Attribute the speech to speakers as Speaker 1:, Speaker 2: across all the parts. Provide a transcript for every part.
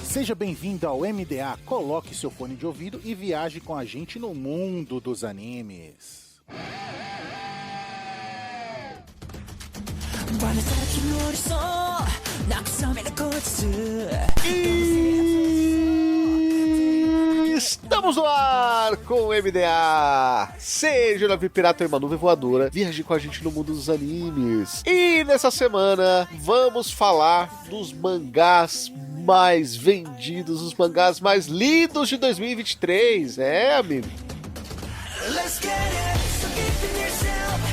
Speaker 1: Seja bem-vindo ao MDA, coloque seu fone de ouvido e viaje com a gente no mundo dos animes.
Speaker 2: Estamos no ar com o MDA. Seja o navio pirata ou uma nuvem voadora, viaje com a gente no mundo dos animes. E nessa semana vamos falar dos mangás mais vendidos, os mangás mais lidos de 2023. É, amigo. Let's get it. So keep in yourself,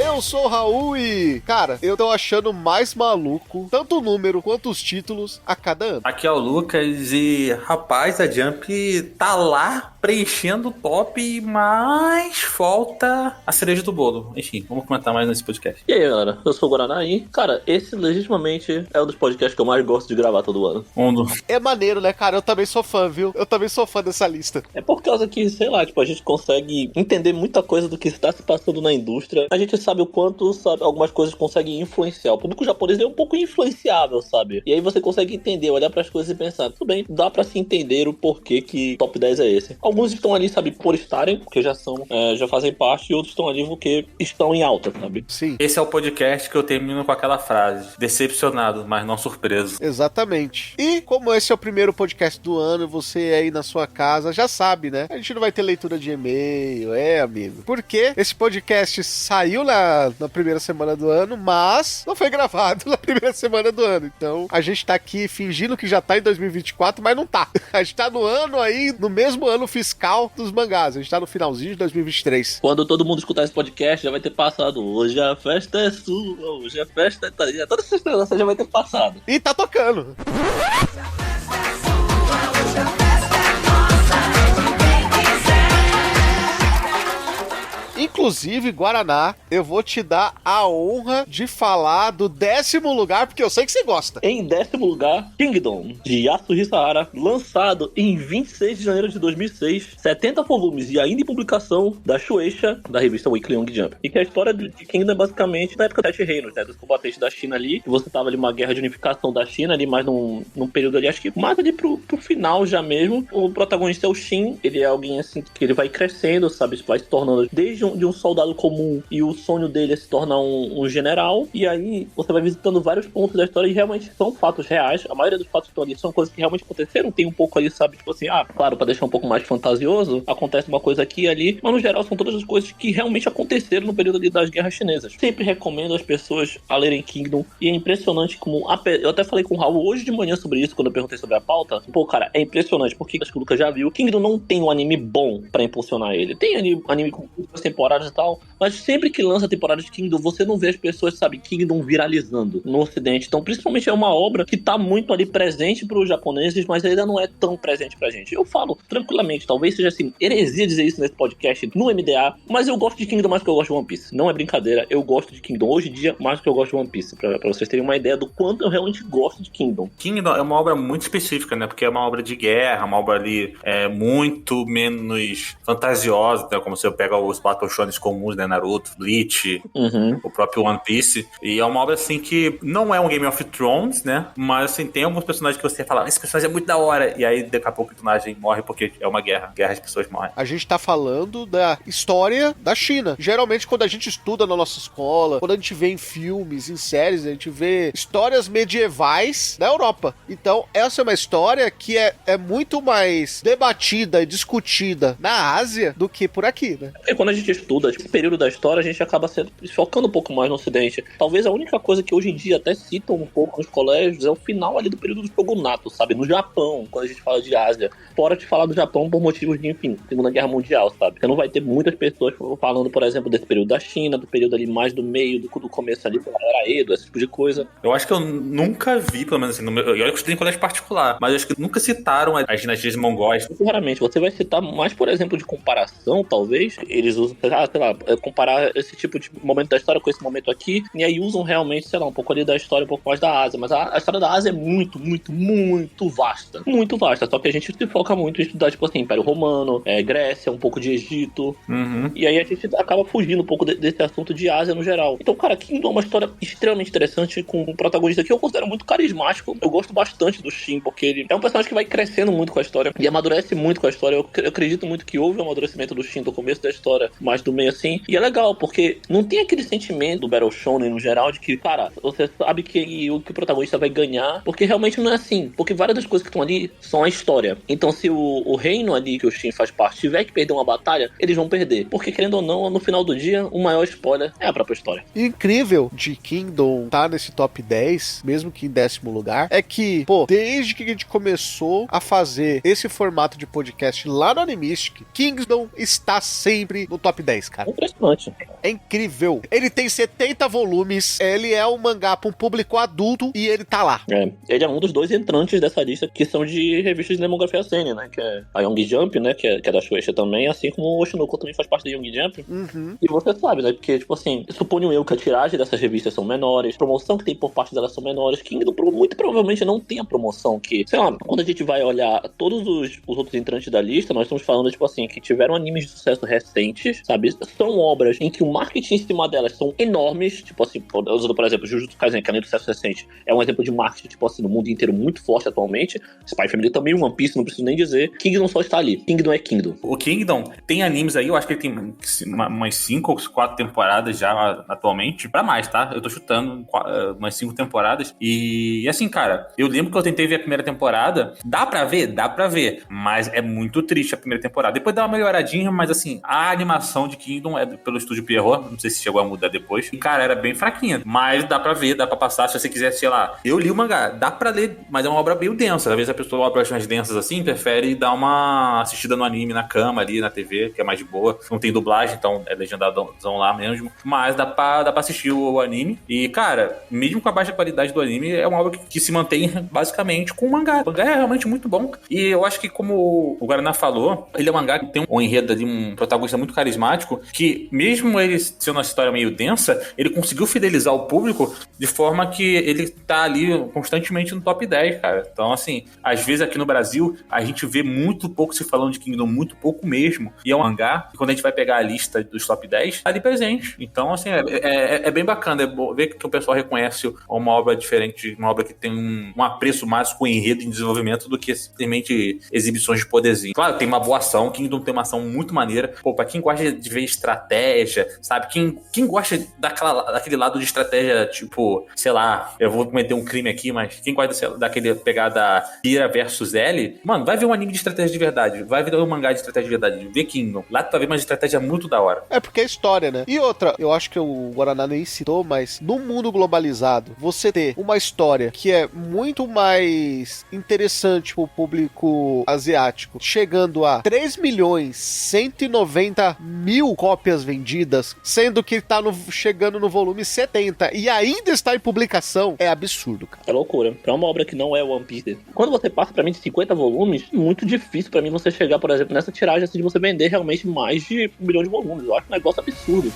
Speaker 2: eu sou o Raul e, cara, eu tô achando mais maluco tanto o número quanto os títulos a cada ano.
Speaker 3: Aqui é o Lucas e, rapaz, a Jump tá lá preenchendo o top, mas falta a cereja do bolo. Enfim, vamos comentar mais nesse podcast.
Speaker 4: E aí, galera, eu sou o Guaraná e, cara, esse legitimamente é um dos podcasts que eu mais gosto de gravar todo ano.
Speaker 2: É maneiro, né, cara? Eu também sou fã, viu? Eu também sou fã dessa lista.
Speaker 4: É por causa que, sei lá, tipo, a gente consegue entender muita coisa do que está se passando na indústria. A gente sabe o quanto, sabe, algumas coisas conseguem influenciar. O público japonês é um pouco influenciável, sabe? E aí você consegue entender, olhar pras coisas e pensar, tudo bem, dá pra se entender o porquê que top 10 é esse. Alguns estão ali, sabe, por estarem, porque já são, já fazem parte, e outros estão ali porque estão em alta, sabe?
Speaker 2: Sim.
Speaker 3: Esse é o podcast que eu termino com aquela frase: decepcionado, mas não surpreso.
Speaker 2: Exatamente. E como esse é o primeiro podcast do ano, você aí na sua casa já sabe, né? A gente não vai ter leitura de e-mail, amigo. Porque esse podcast saiu na primeira semana do ano, mas não foi gravado na primeira semana do ano. Então, a gente tá aqui fingindo que já tá em 2024, mas não tá. A gente tá no ano aí, no mesmo ano fiscal dos mangás. A gente tá no finalzinho de 2023.
Speaker 4: Quando todo mundo escutar esse podcast, já vai ter passado. Hoje a festa é sua, hoje a festa é tua. Todas essas coisas já vai ter passado.
Speaker 2: E tá tocando. Inclusive, Guaraná, eu vou te dar a honra de falar do 10º lugar, porque eu sei que você gosta.
Speaker 4: Em 10º lugar, Kingdom, de Yasuhisa Hara, lançado em 26 de janeiro de 2006, 70 volumes e ainda em publicação da Shueisha, da revista Weekly Young Jump. E que a história de Kingdom é basicamente da época dos 7 reinos, né, dos combatentes da China ali, que você tava ali numa guerra de unificação da China, ali mais num período ali, acho que mais ali pro final já mesmo. O protagonista é o Shin, ele é alguém assim, que ele vai crescendo, sabe, vai se tornando desde de um soldado comum, e o sonho dele é se tornar um general, e aí você vai visitando vários pontos da história e realmente são fatos reais. A maioria dos fatos que estão ali são coisas que realmente aconteceram. Tem um pouco ali, sabe, tipo assim, claro, pra deixar um pouco mais fantasioso, acontece uma coisa aqui e ali, mas no geral são todas as coisas que realmente aconteceram no período ali das guerras chinesas. Sempre recomendo as pessoas a lerem Kingdom, e é impressionante como, eu até falei com o Raul hoje de manhã sobre isso, quando eu perguntei sobre a pauta. Pô, cara, é impressionante, porque acho que o Lucas já viu, Kingdom não tem um anime bom pra impulsionar ele. Tem anime com muitas temporadas e tal, mas sempre que lança a temporada de Kingdom, você não vê as pessoas, sabe, Kingdom viralizando no ocidente. Então, principalmente é uma obra que tá muito ali presente pros japoneses, mas ainda não é tão presente pra gente. Eu falo tranquilamente, talvez seja assim, heresia dizer isso nesse podcast, no MDA, mas eu gosto de Kingdom mais do que eu gosto de One Piece. Não é brincadeira, eu gosto de Kingdom hoje em dia mais do que eu gosto de One Piece, pra vocês terem uma ideia do quanto eu realmente gosto de Kingdom.
Speaker 3: Kingdom é uma obra muito específica, né, porque é uma obra de guerra, uma obra ali muito menos fantasiosa, né, como você pega os Battle Shonens comuns, né, Naruto, Bleach, o próprio One Piece, e é uma obra assim que não é um Game of Thrones, né, mas assim, tem alguns personagens que você fala, esse personagem é muito da hora, e aí daqui a pouco o personagem morre porque é uma guerra, as pessoas morrem.
Speaker 2: A gente tá falando da história da China. Geralmente quando a gente estuda na nossa escola, quando a gente vê em filmes, em séries, a gente vê histórias medievais da Europa. Então essa é uma história que é muito mais debatida e discutida na Ásia do que por aqui, né?
Speaker 4: E quando a gente estuda esse período da história, a gente acaba se focando um pouco mais no ocidente. Talvez a única coisa que hoje em dia até citam um pouco nos colégios é o final ali do período do shogunato, sabe? No Japão, quando a gente fala de Ásia. Fora de falar do Japão por motivos de, enfim, Segunda Guerra Mundial, sabe? Você não vai ter muitas pessoas falando, por exemplo, desse período da China, do período ali mais do meio, do começo ali, da era Edo, esse tipo de coisa.
Speaker 3: Eu acho que eu nunca vi, pelo menos assim, eu olha que eu estudei em colégio particular, mas eu acho que nunca citaram as dinastias mongóis.
Speaker 4: Muito raramente. Você vai citar mais, por exemplo, de comparação, talvez, eles usam, sei lá, comparar esse tipo de momento da história com esse momento aqui, e aí usam realmente, sei lá, um pouco ali da história, um pouco mais da Ásia, mas a história da Ásia é muito, muito, muito vasta. Muito vasta, só que a gente se foca muito em estudar, tipo assim, Império Romano, Grécia, um pouco de Egito, e aí a gente acaba fugindo um pouco desse assunto de Ásia no geral. Então, cara, Kingdom é uma história extremamente interessante, com um protagonista que eu considero muito carismático. Eu gosto bastante do Shin, porque ele é um personagem que vai crescendo muito com a história e amadurece muito com a história. Eu acredito muito que houve um amadurecimento do Shin do começo da história, mas do meio assim. E é legal, porque não tem aquele sentimento do Battle Shonen no geral de que, cara, você sabe que o protagonista vai ganhar, porque realmente não é assim. Porque várias das coisas que estão ali são a história. Então, se o reino ali que o Shin faz parte tiver que perder uma batalha, eles vão perder. Porque, querendo ou não, no final do dia, o maior spoiler é a própria história.
Speaker 2: Incrível de Kingdom tá nesse top 10, mesmo que em 10º lugar, é que, pô, desde que a gente começou a fazer esse formato de podcast lá no Animistic, Kingdom está sempre no top 10, cara.
Speaker 4: Impressionante.
Speaker 2: É incrível. Ele tem 70 volumes, ele é um mangá para um público adulto e ele tá lá.
Speaker 4: Ele é um dos 2 entrantes dessa lista, que são de revistas de demografia seinen, né, que é a Young Jump, né, que é da Shueisha também, assim como o Oshinoko também faz parte da Young Jump. E você sabe, né, porque, tipo assim, suponho eu que a tiragem dessas revistas são menores, a promoção que tem por parte delas são menores, Kingdom muito provavelmente não tem a promoção que, sei lá, quando a gente vai olhar todos os outros entrantes da lista, nós estamos falando, tipo assim, que tiveram animes de sucesso recentes, sabe, são obras em que o marketing em cima delas são enormes, tipo assim, usando, por exemplo, Jujutsu Kaisen, que é um sucesso recente, é um exemplo de marketing, tipo assim, no mundo inteiro muito forte atualmente, Spy Family também, One Piece, não preciso nem dizer, Kingdom só está ali, Kingdom é Kingdom.
Speaker 3: O Kingdom tem animes aí, eu acho que ele tem umas 5 ou 4 temporadas já atualmente, pra mais, tá? Eu tô chutando umas 5 temporadas, e assim, cara, eu lembro que eu tentei ver a primeira temporada, dá pra ver? Dá pra ver, mas é muito triste a primeira temporada, depois dá uma melhoradinha, mas assim, a animação de Kingdom é pelo estúdio Pierrot, não sei se chegou a mudar depois, e cara, era bem fraquinha, mas dá pra ver, dá pra passar, se você quiser, sei lá, eu li o mangá, dá pra ler, mas é uma obra meio densa, às vezes a pessoa obras mais densas assim, prefere dar uma assistida no anime, na cama ali, na TV, que é mais de boa, não tem dublagem, então é legendadão lá mesmo, mas dá pra assistir o anime, e cara, mesmo com a baixa qualidade do anime, é uma obra que se mantém basicamente com o mangá. O mangá é realmente muito bom. E eu acho que, como o Guaraná falou, ele é um mangá que tem um enredo ali, um protagonista muito carismático, que mesmo ele sendo uma história meio densa, ele conseguiu fidelizar o público de forma que ele tá ali constantemente no top 10, cara. Então, assim, às vezes aqui no Brasil, a gente vê muito pouco se falando de Kingdom, muito pouco mesmo. E é um mangá, e quando a gente vai pegar a lista dos top 10, tá ali presente. Então, assim, é bem bacana. É bom ver que o pessoal reconhece uma obra diferente, uma obra que tem um apreço mais com enredo em desenvolvimento do que simplesmente exibições de poderzinho. Claro, tem uma boa ação, Kingdom tem uma ação muito maneira. Pô, pra quem gosta de ver estratégia, sabe? Quem gosta daquele lado de estratégia, tipo, sei lá, eu vou cometer um crime aqui, mas quem gosta daquele pegada Ira versus L, mano, vai ver um anime de estratégia de verdade, vai ver um mangá de estratégia de verdade, vê Kingdom. Lá tu vai ver uma estratégia muito da hora.
Speaker 2: É porque é história, né? E outra, eu acho que o Guaraná nem citou, mas no mundo globalizado, você ter uma história que é muito mais interessante pro público asiático, chegando a 3.190.000 cópias vendidas, sendo que tá chegando no volume 70 e ainda está em publicação, é absurdo, cara.
Speaker 4: É loucura. Pra uma obra que não é One Piece, quando você passa pra mim de 50 volumes, é muito difícil pra mim você chegar, por exemplo, nessa tiragem assim, de você vender realmente mais de 1 milhão de volumes. Eu acho um negócio absurdo.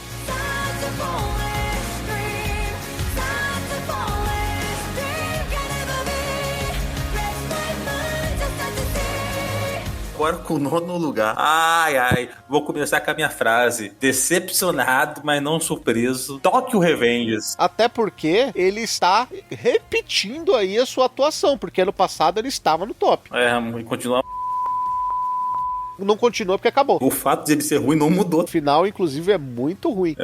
Speaker 3: Agora com o 9º lugar. Ai, vou começar com a minha frase. Decepcionado, mas não surpreso. Tokyo Revengers.
Speaker 2: Até porque ele está repetindo aí a sua atuação, porque ano passado ele estava no top.
Speaker 3: E continua.
Speaker 2: Não continua porque acabou.
Speaker 3: O fato de ele ser ruim não mudou.
Speaker 2: O final, inclusive, é muito ruim.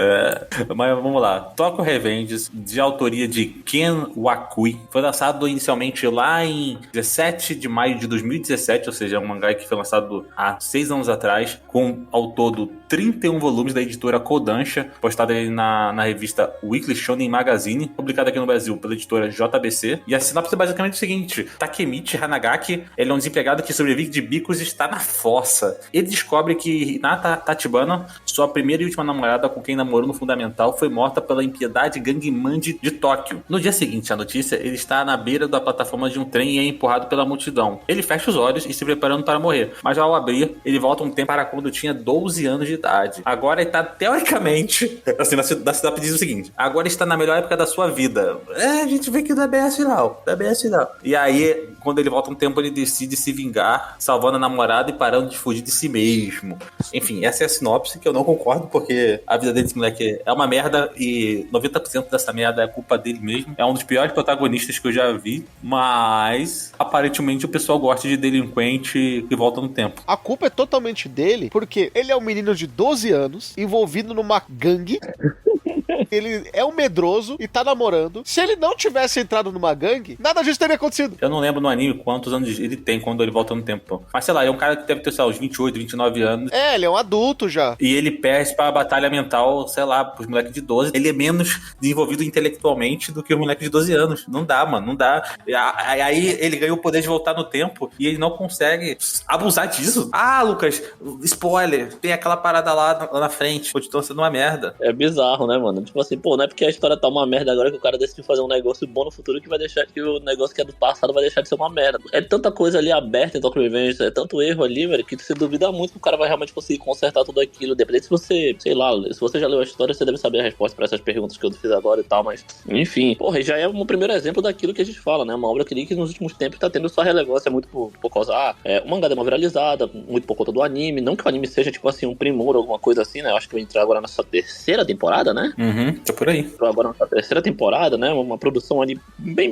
Speaker 3: Mas vamos lá. Tokyo Revengers, de autoria de Ken Wakui, foi lançado inicialmente lá em 17 de maio de 2017, ou seja, é um mangá que foi lançado há 6 anos atrás, com ao todo 31 volumes da editora Kodansha, postado aí na revista Weekly Shonen Magazine, publicada aqui no Brasil pela editora JBC. E a sinopse é basicamente o seguinte: Takemichi Hanagaki, ele é um desempregado que sobrevive de bicos e está na fossa. Ele descobre que Hinata Tachibana, sua primeira e última namorada com quem namorou no fundamental, foi morta pela impiedade Gangman de Tóquio. No dia seguinte à notícia, ele está na beira da plataforma de um trem e é empurrado pela multidão. Ele fecha os olhos e se preparando para morrer, mas ao abrir, ele volta um tempo para quando tinha 12 anos de idade. Agora ele tá, teoricamente, assim, na cidade diz o seguinte: agora está na melhor época da sua vida. A gente vê que não é bem assim não. E aí, quando ele volta um tempo, ele decide se vingar, salvando a namorada e parando de fugir de si mesmo. Enfim, essa é a sinopse, que eu não concordo, porque a vida desse moleque é uma merda e 90% dessa merda é culpa dele mesmo. É um dos piores protagonistas que eu já vi, mas aparentemente o pessoal gosta de delinquente que volta no tempo.
Speaker 2: A culpa é totalmente dele, porque ele é um menino de 12 anos, envolvido numa gangue. Ele é um medroso e tá namorando. Se ele não tivesse entrado numa gangue, nada disso teria acontecido.
Speaker 3: Eu não lembro no anime quantos anos ele tem quando ele volta no tempo. Mas sei lá, ele é um cara que deve ter, sei lá, uns 28, 29 anos.
Speaker 2: É, ele é um adulto já.
Speaker 3: E ele perde pra batalha mental, sei lá, pros moleques de 12. Ele é menos desenvolvido intelectualmente do que o moleque de 12 anos. Não dá, mano, não dá. Aí ele ganha o poder de voltar no tempo e ele não consegue abusar disso. Ah, Lucas, spoiler, tem aquela parada lá na frente. Continua sendo uma merda.
Speaker 4: É bizarro, né, mano? Tipo assim, pô, não é porque a história tá uma merda agora que o cara decidiu fazer um negócio bom no futuro que vai deixar que o negócio que é do passado vai deixar de ser uma merda. É tanta coisa ali aberta em Tokyo Revengers, é tanto erro ali, velho, que você duvida muito que o cara vai realmente conseguir consertar tudo aquilo. Dependendo se você, sei lá, se você já leu a história, você deve saber a resposta pra essas perguntas que eu fiz agora e tal, mas, enfim. Porra, já é um primeiro exemplo daquilo que a gente fala, né? Uma obra que nos últimos tempos tá tendo sua relevância muito por causa, o mangá deu uma viralizada, muito por conta do anime. Não que o anime seja, tipo assim, um primor ou alguma coisa assim, né? Eu acho que vai entrar agora nessa terceira temporada, né?
Speaker 3: Tá por aí.
Speaker 4: Agora na terceira temporada, né? Uma produção ali bem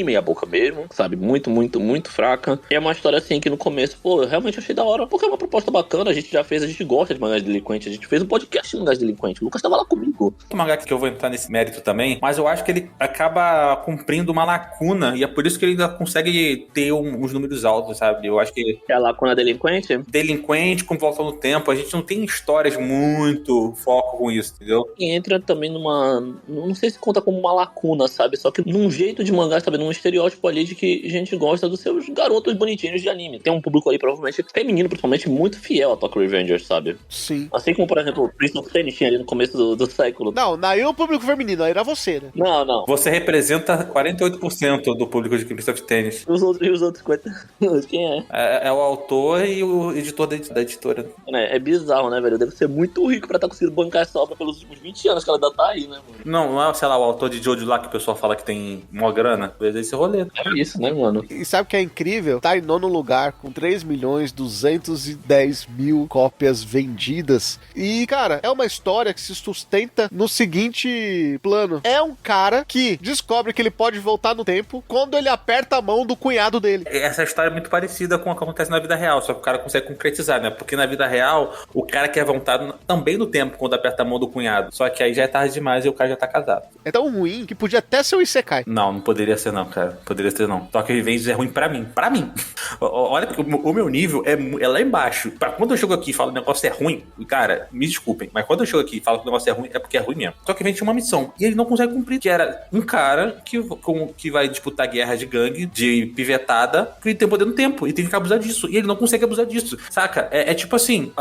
Speaker 4: meia boca mesmo, sabe? Muito fraca. É uma história assim que no começo, pô, eu realmente achei da hora, porque é uma proposta bacana. A gente gosta de mangás delinquentes. A gente fez um podcast de mangás delinquentes. O Lucas tava lá comigo.
Speaker 3: O mangá que eu vou entrar nesse mérito também, mas eu acho que ele acaba cumprindo uma lacuna e é por isso que ele ainda consegue ter uns números altos, sabe? Eu acho que...
Speaker 4: É a lacuna delinquente?
Speaker 3: Delinquente com volta no tempo. A gente não tem histórias muito foco com isso, entendeu?
Speaker 4: E entra também numa... Não sei se conta como uma lacuna, sabe? Só que num jeito de mangá, sabe? Num estereótipo ali de que a gente gosta dos seus garotos bonitinhos de anime. Tem um público ali, provavelmente, feminino, principalmente, muito fiel a Tokyo Revengers, sabe?
Speaker 2: Sim.
Speaker 4: Assim como, por exemplo, o Prince of Tennis tinha ali no começo do século.
Speaker 2: Não, aí o público feminino, aí era você, né?
Speaker 4: Não.
Speaker 3: Você representa 48% do público de Prince of Tennis.
Speaker 4: E os outros 50%? Quem é?
Speaker 3: É o autor e o editor da editora.
Speaker 4: É bizarro, né, velho? Deve ser muito rico pra estar conseguindo bancar essa obra pelos últimos 20 anos que ela ainda tá aí, né, mano?
Speaker 3: Não é, sei lá, o autor de Jojo lá que o pessoal fala que tem mó grana. Às vezes esse rolê.
Speaker 4: É isso, né, mano?
Speaker 2: E sabe o que é incrível? Tá em nono lugar com 3.210.000 cópias vendidas. E, cara, é uma história que se sustenta no seguinte plano. É um cara que descobre que ele pode voltar no tempo quando ele aperta a mão do cunhado dele.
Speaker 3: Essa história é muito parecida com o que acontece na vida real, só que o cara consegue concretizar, né? Porque na vida real, o cara quer voltar também no tempo quando aperta a mão do cunhado. Só que aí já é tarde demais e o cara já tá casado.
Speaker 2: É tão ruim que podia até ser um Isekai.
Speaker 3: Não poderia ser não, cara. Poderia ser não. Tokyo Revengers é ruim pra mim. Pra mim. Olha, o meu nível é lá embaixo. Pra quando eu chego aqui e falo que o negócio é ruim, cara, me desculpem, mas quando eu chego aqui e falo que o negócio é ruim, é porque é ruim mesmo. Tokyo Revengers tinha uma missão e ele não consegue cumprir, que era um cara que vai disputar guerra de gangue, de pivetada, que ele tem poder no tempo e tem que abusar disso. E ele não consegue abusar disso, saca? É tipo assim,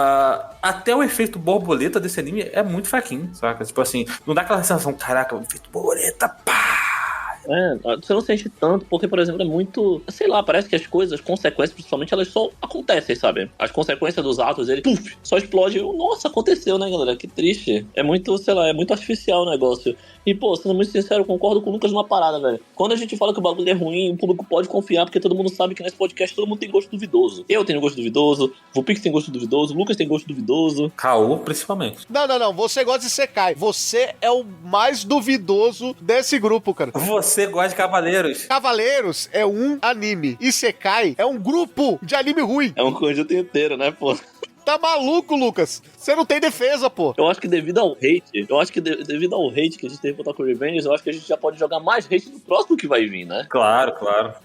Speaker 3: até o efeito borboleta desse anime é muito fraquinho, saca? Tipo assim, não dá aquela sensação, caraca, o efeito borboleta, pá!
Speaker 4: Você não sente tanto, porque, por exemplo, é muito... Sei lá, parece que as coisas, as consequências, principalmente, elas só acontecem, sabe? As consequências dos atos, ele, puf, só explode. Nossa, aconteceu, né, galera? Que triste. É muito, sei lá, é muito artificial o negócio. E, pô, sendo muito sincero, eu concordo com o Lucas numa parada, velho. Quando a gente fala que o bagulho é ruim, o público pode confiar, porque todo mundo sabe que nesse podcast todo mundo tem gosto duvidoso. Eu tenho gosto duvidoso, o Pix tem gosto duvidoso, o Lucas tem gosto duvidoso.
Speaker 3: Caô, principalmente.
Speaker 2: Não. Você gosta de Isekai. Você é o mais duvidoso desse grupo, cara.
Speaker 3: Você gosta de Cavaleiros.
Speaker 2: Cavaleiros é um anime. Isekai é um grupo de anime ruim.
Speaker 4: É um conjunto inteiro, né, pô?
Speaker 2: Tá maluco, Lucas? Você não tem defesa, pô.
Speaker 4: Eu acho que devido ao hate, devido ao hate que a gente teve pro Tokyo Revengers, eu acho que a gente já pode jogar mais hate no próximo que vai vir, né?
Speaker 3: Claro.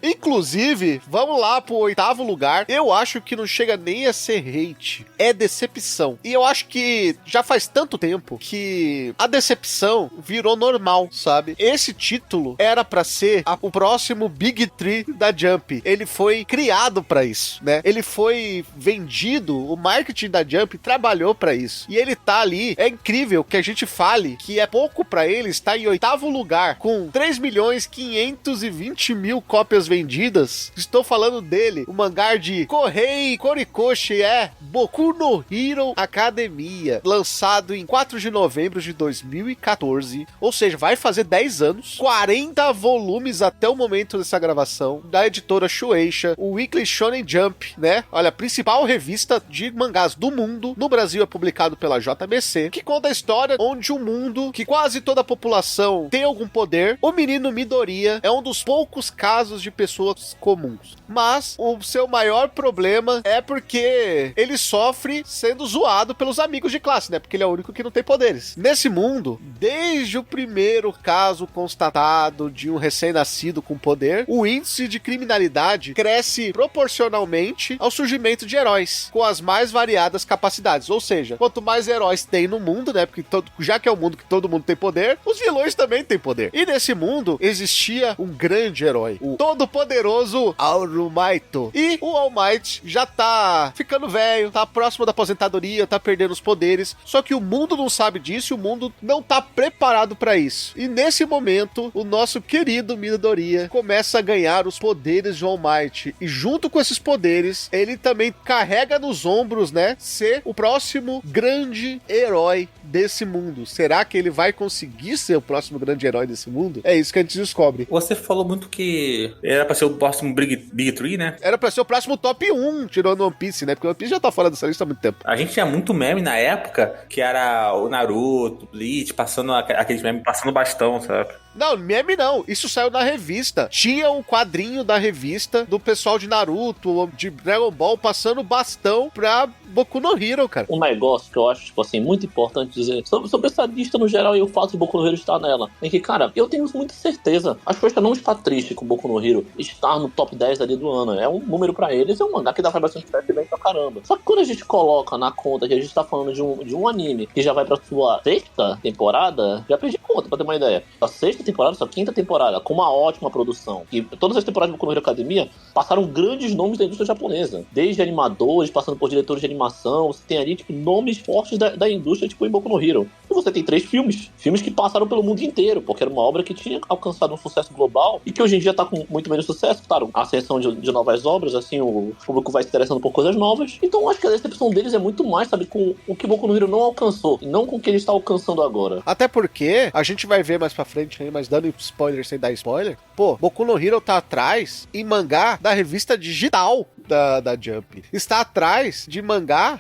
Speaker 2: Inclusive, vamos lá pro 8º lugar. Eu acho que não chega nem a ser hate. É decepção. E eu acho que já faz tanto tempo que a decepção virou normal, sabe? Esse título era pra ser o próximo Big Three da Jump. Ele foi criado pra isso, né? Ele foi vendido, o marketing marketing da Jump trabalhou pra isso. E ele tá ali, é incrível que a gente fale que é pouco pra ele estar em 8º lugar, com 3.520.000 cópias vendidas. Estou falando dele, o mangá de Kohei Horikoshi Boku no Hero Academia, lançado em 4 de novembro de 2014, ou seja, vai fazer 10 anos, 40 volumes até o momento dessa gravação, da editora Shueisha, o Weekly Shonen Jump, né? Olha, a principal revista de mangás do mundo. No Brasil é publicado pela JBC, que conta a história onde um mundo que quase toda a população tem algum poder. O menino Midoriya é um dos poucos casos de pessoas comuns. Mas o seu maior problema é porque ele sofre sendo zoado pelos amigos de classe, né? Porque ele é o único que não tem poderes. Nesse mundo, desde o primeiro caso constatado de um recém-nascido com poder, o índice de criminalidade cresce proporcionalmente ao surgimento de heróis, com as mais variadas capacidades. Ou seja, quanto mais heróis tem no mundo, né? Porque já que é um mundo que todo mundo tem poder, os vilões também têm poder. E nesse mundo existia um grande herói, o todo-poderoso All Might. E o All Might já tá ficando velho, tá próximo da aposentadoria, tá perdendo os poderes. Só que o mundo não sabe disso e o mundo não tá preparado pra isso. E nesse momento, o nosso querido Midoriya começa a ganhar os poderes de All Might. E junto com esses poderes, ele também carrega nos ombros, né? Ser o próximo grande herói desse mundo. Será que ele vai conseguir ser o próximo grande herói desse mundo? É isso que a gente descobre.
Speaker 3: Você falou muito que era pra ser o próximo Big Three, né?
Speaker 2: Era pra ser o próximo top 1, tirando One Piece, né? Porque o One Piece já tá fora dessa lista há muito tempo.
Speaker 3: A gente tinha muito meme na época, que era o Naruto, Bleach, passando aqueles memes, passando bastão, sabe?
Speaker 2: Não, meme não. Isso saiu na revista. Tinha um quadrinho da revista do pessoal de Naruto, de Dragon Ball, passando bastão pra Boku no Hero, cara.
Speaker 4: Um negócio que eu acho, tipo assim, muito importante dizer sobre essa lista no geral e o fato de Boku no Hero estar nela. É que, cara, eu tenho muita certeza. A Shueisha não está triste com Boku no Hero estar no top 10 ali do ano. É um número pra eles, é um mangá que dá pra bastante perto e bem pra caramba. Só que quando a gente coloca na conta que a gente tá falando de um anime que já vai pra sua 6ª temporada, já perdi conta, pra ter uma ideia. A 6ª temporada, sua 5ª temporada, com uma ótima produção. E todas as temporadas de Boku no Hero Academia passaram grandes nomes da indústria japonesa. Desde animadores, passando por diretores de animação, você tem ali, tipo, nomes fortes da indústria, tipo, em Boku no Hero. E você tem 3 filmes que passaram pelo mundo inteiro, porque era uma obra que tinha alcançado um sucesso global e que hoje em dia tá com muito menos sucesso, claro, a ascensão de novas obras, assim, o público vai se interessando por coisas novas. Então acho que a decepção deles é muito mais, sabe, com o que Boku no Hero não alcançou, e não com o que ele está alcançando agora.
Speaker 2: Até porque, a gente vai ver mais pra frente aí, mas dando spoiler sem dar spoiler, pô, Boku no Hero tá atrás em mangá da revista digital da Jump. Está atrás de mangá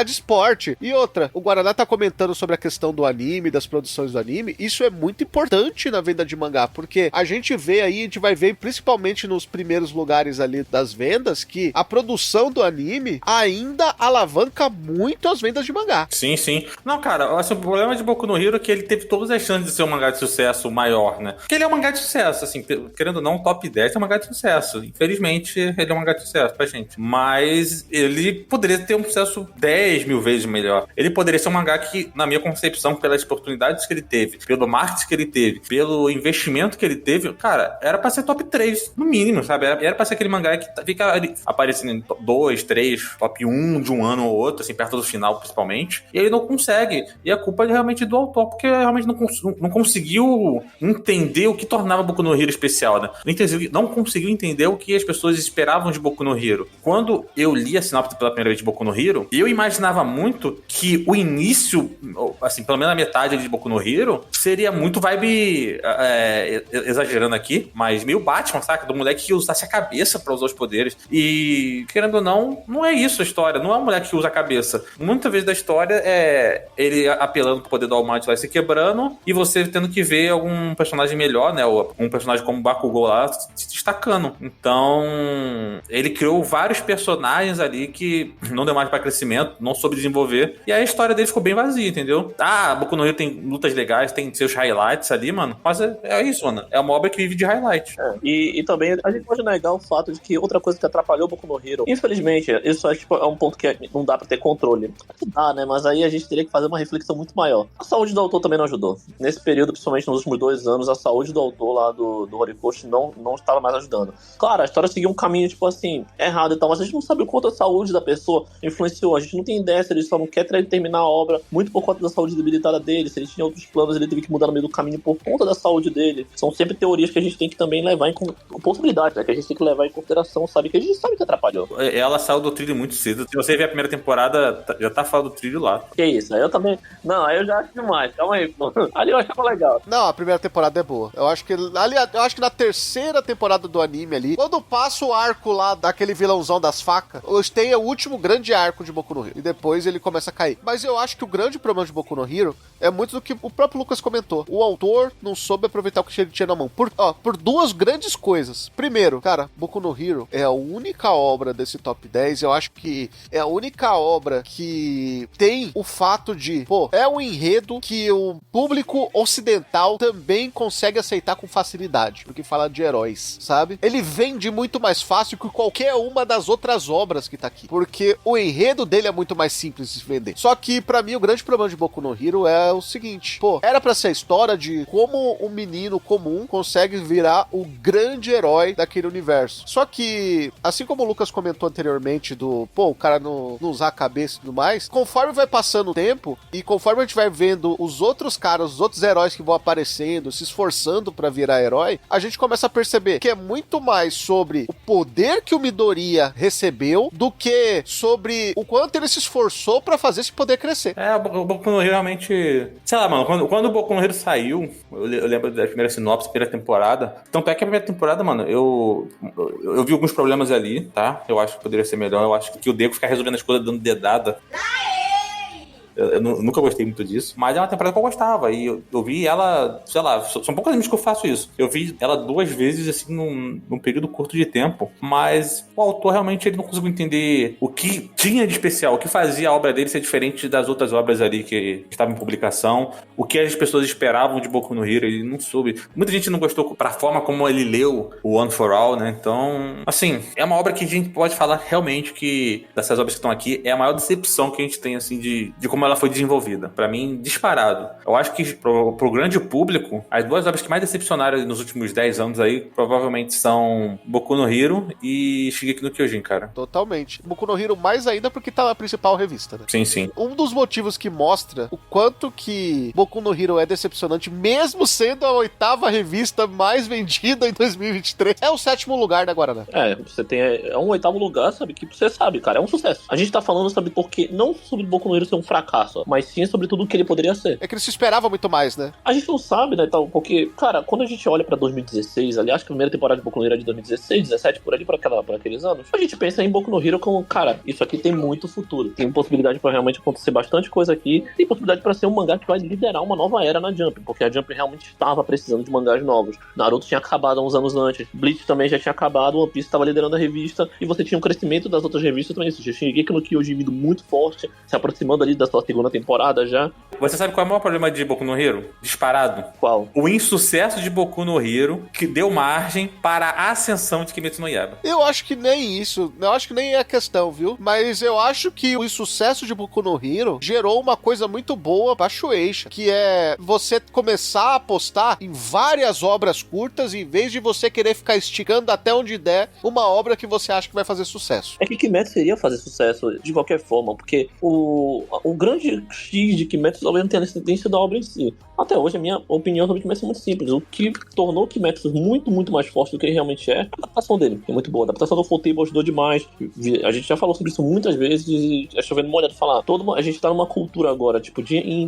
Speaker 2: de esporte. E outra, o Guaraná tá comentando sobre a questão do anime, das produções do anime. Isso é muito importante na venda de mangá, porque a gente vê aí, a gente vai ver principalmente nos primeiros lugares ali das vendas, que a produção do anime ainda alavanca muito as vendas de mangá.
Speaker 3: Sim, sim. Não, cara, assim, o problema de Boku no Hero é que ele teve todas as chances de ser um mangá de sucesso maior, né? Porque ele é um mangá de sucesso, assim, querendo ou não, top 10 é um mangá de sucesso. Infelizmente, ele é um mangá de sucesso pra gente. Mas ele poderia ter um sucesso 10 mil vezes melhor. Ele poderia ser um mangá que, na minha concepção, pelas oportunidades que ele teve, pelo marketing que ele teve, pelo investimento que ele teve, cara, era pra ser top 3, no mínimo, sabe? Era pra ser aquele mangá que fica aparecendo em 2, 3, top 1 de um ano ou outro, assim, perto do final, principalmente. E ele não consegue. E a culpa é realmente do autor, porque realmente não conseguiu entender o que tornava Boku no Hero especial, né? Não conseguiu entender o que as pessoas esperavam de Boku no Hero. Quando eu li a sinopse pela primeira vez de Boku no Hero, eu imaginava muito que o início, assim, pelo menos a metade de Boku no Hero, seria muito vibe, exagerando aqui, mas meio Batman, saca? Do moleque que usasse a cabeça pra usar os poderes. E, querendo ou não é isso a história. Não é um moleque que usa a cabeça. Muitas vezes da história é ele apelando pro poder do All Might lá e se quebrando, e você tendo que ver algum personagem melhor, né? Ou um personagem como Bakugou lá se destacando. Então, ele criou vários personagens ali que não deu mais pra crescimento, não soube desenvolver, e aí a história dele ficou bem vazia, entendeu? Boku no Hero tem lutas legais, tem seus highlights ali, mano. Mas é isso, mano. É uma obra que vive de highlight.
Speaker 4: E também a gente pode negar o fato de que outra coisa que atrapalhou o Boku no Hero, infelizmente, isso é um ponto que não dá pra ter controle. Dá, né? Mas aí a gente teria que fazer uma reflexão muito maior. A saúde do autor também não ajudou. Nesse período, principalmente nos últimos 2 anos, a saúde do autor lá do Horikoshi não estava mais ajudando. Claro, a história seguiu um caminho, tipo assim, errado e tal, mas a gente não sabe o quanto a saúde da pessoa influenciou. A gente não tem ideia se ele só não quer terminar a obra muito por conta da saúde debilitada dele, se ele tinha outros planos, ele teve que mudar no meio do caminho por conta da saúde dele. São sempre teorias que a gente tem que também levar em possibilidade, né? Que a gente tem que levar em consideração, sabe? Que a gente sabe que atrapalhou.
Speaker 3: Ela saiu do trilho muito cedo. Se você ver a primeira temporada, já tá fora do trilho lá.
Speaker 4: Que isso, aí eu também... Não, aí eu já acho demais. Calma aí, pô. Ali eu achava legal.
Speaker 2: Não, a primeira temporada é boa. Eu acho que na terceira temporada do anime ali, quando passa o arco lá daquele vilãozão das facas, tem o último grande arco de Boku no Hero. E depois ele começa a cair. Mas eu acho que o grande problema de Boku no Hero é muito do que o próprio Lucas comentou. O autor não soube aproveitar o que ele tinha na mão. Por 2 grandes coisas. Primeiro, cara, Boku no Hero é a única obra desse top 10. Eu acho que é a única obra que tem o fato de, é um enredo que o público ocidental também consegue aceitar com facilidade, porque fala de heróis, sabe? Ele vende muito mais fácil que qualquer uma das outras obras que tá aqui, porque o enredo dele é muito mais simples de vender. Só que, pra mim, o grande problema de Boku no Hero é o seguinte, era pra ser a história de como um menino comum consegue virar o grande herói daquele universo. Só que, assim como o Lucas comentou anteriormente o cara não usar a cabeça e tudo mais, conforme vai passando o tempo, e conforme a gente vai vendo os outros caras, os outros heróis que vão aparecendo, se esforçando pra virar herói, a gente começa a perceber que é muito mais sobre o poder que o Midoriya recebeu do que sobre o quanto ele se esforçou pra fazer esse poder crescer.
Speaker 3: O Boku no Hero realmente... Sei lá, mano, quando o Boku no Hero saiu, eu lembro da primeira sinopse, primeira temporada. Então, até que a primeira temporada, mano, eu vi alguns problemas ali, tá? Eu acho que poderia ser melhor. Eu acho que o Deco ficar resolvendo as coisas dando dedada. Eu nunca gostei muito disso, mas é uma temporada que eu gostava, e eu vi ela, sei lá, são poucas vezes que eu faço isso. Eu vi ela 2 vezes, assim, num período curto de tempo, mas o autor realmente ele não conseguiu entender o que tinha de especial, o que fazia a obra dele ser diferente das outras obras ali que estavam em publicação, o que as pessoas esperavam de Boku no Hero, ele não soube. Muita gente não gostou pra forma como ele leu o One for All, né? Então, assim, é uma obra que a gente pode falar realmente que, dessas obras que estão aqui, é a maior decepção que a gente tem, assim, de como ela foi desenvolvida. Pra mim, disparado. Eu acho que pro grande público, as 2 obras que mais decepcionaram nos últimos 10 anos aí, provavelmente são Boku no Hero e Shingeki no Kyojin, cara.
Speaker 2: Totalmente. Boku no Hero mais ainda porque tá na principal revista, né?
Speaker 3: Sim, sim.
Speaker 2: Um dos motivos que mostra o quanto que Boku no Hero é decepcionante, mesmo sendo a 8ª revista mais vendida em 2023, é o 7º lugar da Guaraná.
Speaker 4: Você tem um 8º lugar, sabe, que você sabe, cara, é um sucesso. A gente tá falando, sabe, porque não sobre Boku no Hero ser um fracasso, mas sim sobre tudo o que ele poderia ser.
Speaker 2: É que ele se esperava muito mais, né?
Speaker 4: A gente não sabe, né, tal, porque, cara, quando a gente olha pra 2016, aliás, que a primeira temporada de Boku no Hero é de 2016, 17, por ali, por aqueles anos, a gente pensa em Boku no Hero como, cara, isso aqui tem muito futuro, tem possibilidade pra realmente acontecer bastante coisa aqui, tem possibilidade pra ser um mangá que vai liderar uma nova era na Jump, porque a Jump realmente estava precisando de mangás novos. Naruto tinha acabado há uns anos antes, Bleach também já tinha acabado, One Piece estava liderando a revista, e você tinha um crescimento das outras revistas também, isso, Shingeki no Kyojin vindo muito forte, se aproximando ali da sua segunda temporada já.
Speaker 3: Você sabe qual é o maior problema de Boku no Hero? Disparado.
Speaker 4: Qual?
Speaker 3: O insucesso de Boku no Hero, que deu margem para a ascensão de Kimetsu no Yaiba.
Speaker 2: Eu acho que nem isso, eu acho que nem é a questão, viu? Mas eu acho que o insucesso de Boku no Hero gerou uma coisa muito boa pra Shueisha, que é você começar a apostar em várias obras curtas, em vez de você querer ficar esticando até onde der uma obra que você acha que vai fazer sucesso.
Speaker 4: É que Kimetsu seria fazer sucesso de qualquer forma, porque o grande X de Kimetsu talvez não tenha descendência da obra em si. Até hoje, a minha opinião sobre Kimetsu é muito simples. O que tornou Kimetsu muito, muito mais forte do que ele realmente é a adaptação dele, que é muito boa. A adaptação do Full Table ajudou demais. A gente já falou sobre isso muitas vezes e é chovendo molhado falar. A gente tá numa cultura agora, tipo,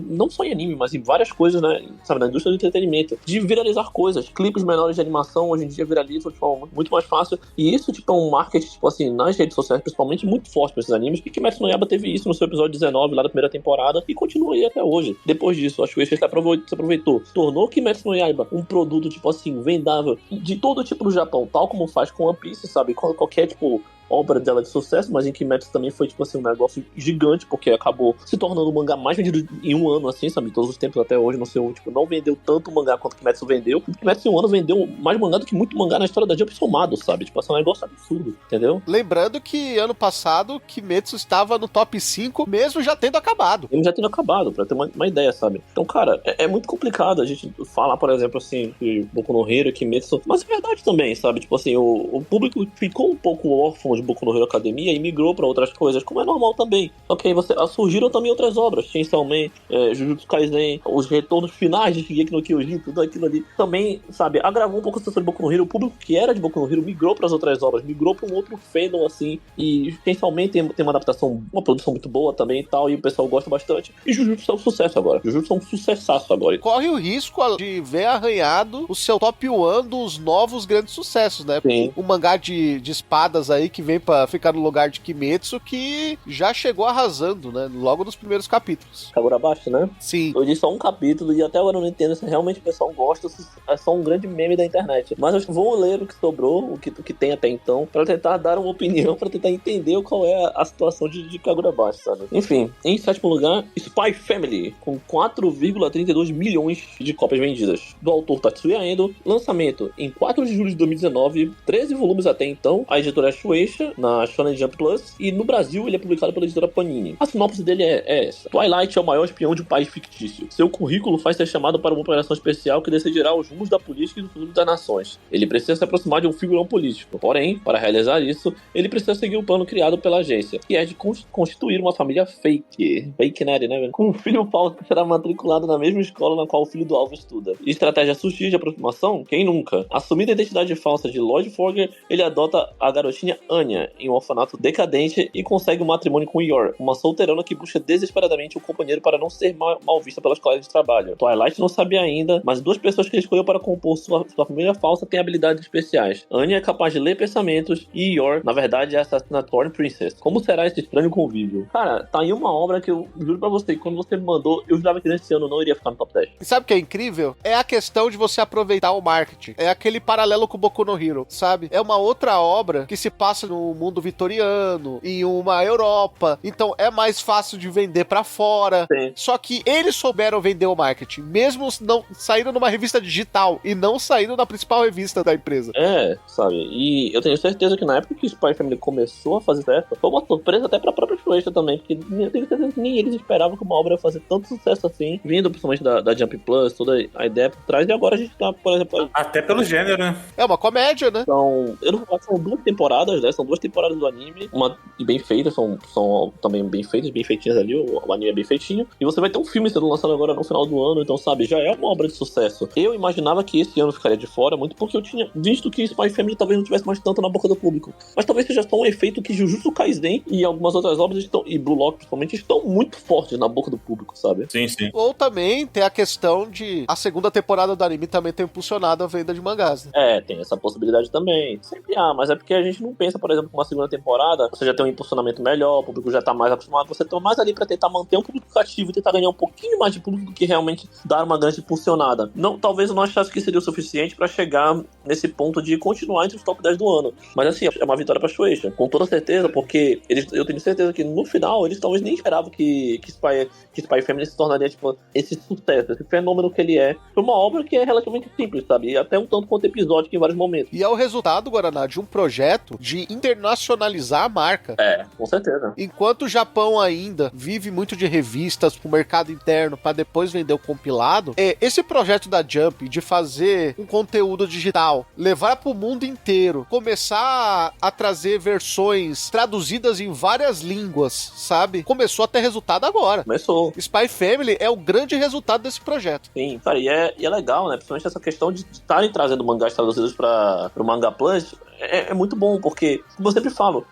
Speaker 4: não só em anime, mas em várias coisas, né? Sabe, na indústria do entretenimento, de viralizar coisas. Clipes menores de animação hoje em dia viralizam de forma muito mais fácil. E isso, tipo, é um marketing, tipo assim, nas redes sociais, principalmente, muito forte pra esses animes. E Kimetsu no Yaiba teve isso no seu episódio 19, lá da primeira temporada, e continua aí até hoje. Depois disso, acho que o se aproveitou. Tornou Kimetsu no Yaiba um produto, tipo assim, vendável de todo tipo no Japão, tal como faz com One Piece, sabe? Qualquer, tipo, obra dela de sucesso, mas em Kimetsu também foi, tipo assim, um negócio gigante, porque acabou se tornando o mangá mais vendido em um ano, assim, sabe? Todos os tempos até hoje, não sei, tipo, não vendeu tanto mangá quanto Kimetsu vendeu. O Kimetsu em um ano vendeu mais mangá do que muito mangá na história da Jump somado, sabe? Tipo, assim, é um negócio absurdo, entendeu?
Speaker 2: Lembrando que ano passado, Kimetsu estava no top 5, mesmo já tendo acabado.
Speaker 4: Ele já tendo acabado, pra ter uma ideia, sabe? Então, cara, é muito complicado a gente falar, por exemplo, assim, que Boku no Hero, Kimetsu, mas é verdade também, sabe? Tipo assim, o público ficou um pouco órfão de Boku no Hero Academia e migrou pra outras coisas, como é normal também. Só que aí surgiram também outras obras, Chainsaw Man, Jujutsu Kaisen, os retornos finais de Shingeki no Kyojin, tudo aquilo ali, também, sabe, agravou um pouco a situação de Boku no Hero. O público que era de Boku no Hero migrou pras outras obras, migrou pra um outro fandom, assim, e Chainsaw Man tem uma adaptação, uma produção muito boa também e tal, e o pessoal gosta bastante, e Jujutsu é um sucesso agora. Jujutsu é um sucessaço agora.
Speaker 2: Corre o risco de ver arranhado o seu top 1 dos novos grandes sucessos, né?
Speaker 4: Sim.
Speaker 2: Um mangá de espadas aí que vem pra ficar no lugar de Kimetsu, que já chegou arrasando, né? Logo nos primeiros capítulos.
Speaker 4: Kagurabashi, né?
Speaker 2: Sim.
Speaker 4: Eu li só um capítulo e até agora eu não entendo se realmente o pessoal gosta, se é só um grande meme da internet. Mas eu vou ler o que sobrou, o que tem até então, pra tentar dar uma opinião, pra tentar entender qual é a situação de Kagurabashi, sabe? Enfim, em sétimo lugar, Spy Family, com 4,32 milhões de cópias vendidas. Do autor Tatsuya Endo, lançamento em 4 de julho de 2019, 13 volumes até então, a editora é Shueisha, na Shonen Jump Plus, e no Brasil ele é publicado pela editora Panini. A sinopse dele é essa: Twilight é o maior espião de um país fictício. Seu currículo faz ser chamado para uma operação especial que decidirá os rumos da política e do futuro das nações. Ele precisa se aproximar de um figurão político. Porém, para realizar isso, ele precisa seguir o plano criado pela agência, que é de constituir uma família fake, né, velho? Com um filho falso que será matriculado na mesma escola na qual o filho do alvo estuda. Estratégia sutil de aproximação? Quem nunca? Assumindo a identidade falsa de Lloyd Forger, ele adota a garotinha Anya em um orfanato decadente e consegue um matrimônio com Yor, uma solteirona que busca desesperadamente um companheiro para não ser mal vista pelas colegas de trabalho. Twilight não sabia ainda, mas duas pessoas que ele escolheu para compor sua família falsa têm habilidades especiais. Anya é capaz de ler pensamentos e Yor, na verdade, é a Assassinatorn Princess. Como será esse estranho convívio? Cara, tá aí uma obra que eu juro pra você, quando você me mandou, eu jurava que nesse ano não iria ficar no top 10.
Speaker 2: E sabe o que é incrível? É a questão de você aproveitar o marketing. É aquele paralelo com o Boku no Hero, sabe? É uma outra obra que se passa no mundo vitoriano, em uma Europa. Então é mais fácil de vender pra fora.
Speaker 4: Sim.
Speaker 2: Só que eles souberam vender o marketing, mesmo não saindo numa revista digital e não saindo na principal revista da empresa.
Speaker 4: É, sabe? E eu tenho certeza que na época que o Spy Family começou a fazer sucesso, foi uma surpresa até pra própria Shueisha também, porque eu tenho certeza que nem eles esperavam que uma obra ia fazer tanto sucesso assim, vindo principalmente da Jump Plus, toda a ideia por trás, e agora a gente tá, por exemplo...
Speaker 3: Até pelo gênero, né?
Speaker 2: É uma comédia, né?
Speaker 4: Então, eu não vou falar que são 2 temporadas, né? São 2 temporadas do anime, uma e bem feitas, são também bem feitas, bem feitinhas ali, o anime é bem feitinho, e você vai ter um filme sendo lançado agora no final do ano, então, sabe, já é uma obra de sucesso. Eu imaginava que esse ano ficaria de fora, muito porque eu tinha visto que Spy Family talvez não tivesse mais tanto na boca do público, mas talvez seja só um efeito que Jujutsu Kaisen e algumas outras obras e Blue Lock principalmente estão muito fortes na boca do público, sabe?
Speaker 3: Sim, sim.
Speaker 2: Ou também tem a questão de a segunda temporada do anime também ter impulsionado a venda de mangás, né?
Speaker 4: É, tem essa possibilidade também. Sempre há, mas é porque a gente não pensa, por exemplo, que uma segunda temporada você já tem um impulsionamento melhor, o público já tá mais acostumado, você tá mais ali pra tentar manter um público cativo e tentar ganhar um pouquinho mais de público do que realmente dar uma grande impulsionada. Não, talvez eu não achasse que seria o suficiente pra chegar nesse ponto de continuar entre os top 10 do ano. Mas assim, é uma vitória pra Shueisha, com toda certeza, porque eu tenho certeza que no final eles talvez nem esperavam que Spy Family se tornaria tipo esse sucesso, esse fenômeno que ele é. Foi uma obra que é relativamente simples, sabe? E até um tanto quanto episódico em vários momentos.
Speaker 2: E é o resultado, Guaraná, de um projeto de internacionalizar a marca.
Speaker 4: É, com certeza.
Speaker 2: Enquanto o Japão ainda vive muito de revistas pro mercado interno para depois vender o compilado, esse projeto da Jump de fazer um conteúdo digital, levar pro mundo inteiro, começar a trazer versões traduzidas em várias línguas, sabe? Começou a ter resultado agora.
Speaker 4: Começou.
Speaker 2: Spy Family é o grande resultado desse projeto.
Speaker 4: Sim, cara, e é legal, né? Principalmente essa questão de estarem trazendo mangás traduzidos para o Manga Plus. É muito bom, porque, como eu sempre falo,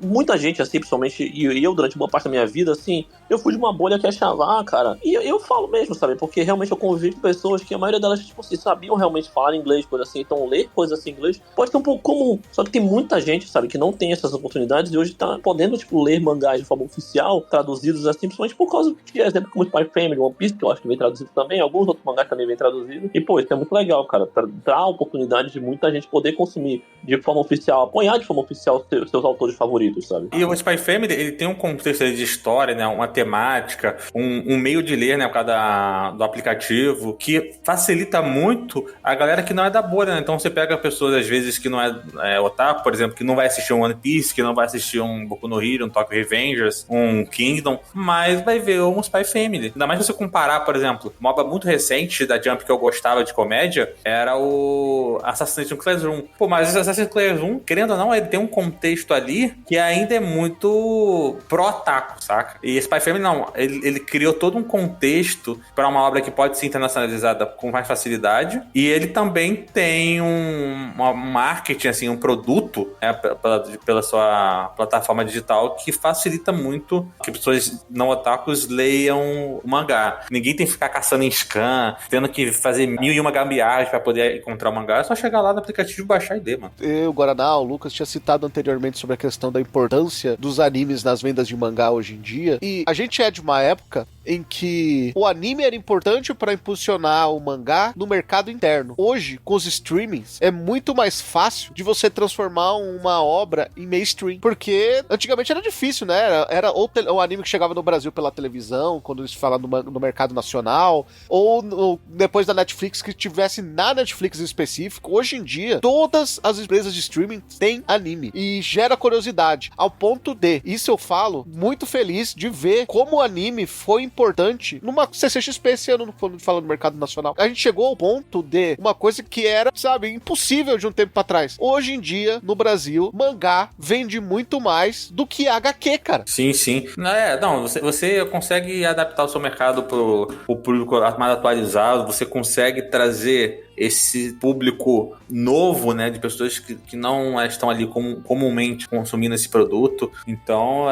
Speaker 4: muita gente, assim, principalmente, e eu durante boa parte da minha vida, assim, eu fui de uma bolha que achava, cara, e eu falo mesmo, sabe, porque realmente eu convivi com pessoas que a maioria delas, tipo assim, sabiam realmente falar inglês, coisa assim, então ler coisas assim em inglês pode ser um pouco comum, só que tem muita gente, sabe, que não tem essas oportunidades e hoje tá podendo, tipo, ler mangás de forma oficial, traduzidos assim, principalmente por causa de exemplo como Spy Family, One Piece, que eu acho que vem traduzido também, alguns outros mangás também vem traduzidos, e pô, isso é muito legal, cara, pra dar a oportunidade de muita gente poder consumir de forma oficial, apoiar de forma oficial seus autores favoritos, sabe?
Speaker 3: E o Spy Family, ele tem um contexto de história, né, uma temática, um meio de ler, né, por causa do aplicativo, que facilita muito a galera que não é da bolha, né? Então você pega pessoas, às vezes, que não é otaku, por exemplo, que não vai assistir um One Piece, que não vai assistir um Boku no Hero, um Tokyo Revengers, um Kingdom, mas vai ver um Spy Family. Ainda mais se você comparar, por exemplo, uma obra muito recente da Jump que eu gostava de comédia, era o Assassination Classroom. Pô, mas Assassin's Creed 1, querendo ou não, ele tem um contexto ali que ainda é muito pró-otaku, saca? E Spy Family não, ele criou todo um contexto para uma obra que pode ser internacionalizada com mais facilidade, e ele também tem um marketing, assim, um produto, né, pela sua plataforma digital que facilita muito que pessoas não otakus leiam o mangá. Ninguém tem que ficar caçando em scan, tendo que fazer 1001 gambiarras para poder encontrar o mangá, é só chegar lá no aplicativo, baixar e ler, mano.
Speaker 2: Eu, Guaraná, o Lucas tinha citado anteriormente sobre a questão da importância dos animes nas vendas de mangá hoje em dia, e a gente é de uma época em que o anime era importante para impulsionar o mangá no mercado interno. Hoje, com os streamings, é muito mais fácil de você transformar uma obra em mainstream, porque antigamente era difícil, né? Era ou o anime que chegava no Brasil pela televisão, quando eles falam no mercado nacional, ou depois da Netflix, que tivesse na Netflix em específico. Hoje em dia, todas as empresas de streaming têm anime, e gera curiosidade, ao ponto de, isso eu falo, muito feliz de ver como o anime foi importante numa CCXP esse ano, quando falando do mercado nacional. A gente chegou ao ponto de uma coisa que era, sabe, impossível de um tempo pra trás. Hoje em dia, no Brasil, mangá vende muito mais do que HQ, cara.
Speaker 3: Sim, sim. Não, você consegue adaptar o seu mercado pro público mais atualizado, você consegue trazer esse público novo, né, de pessoas que não estão ali comumente consumindo esse produto. Então,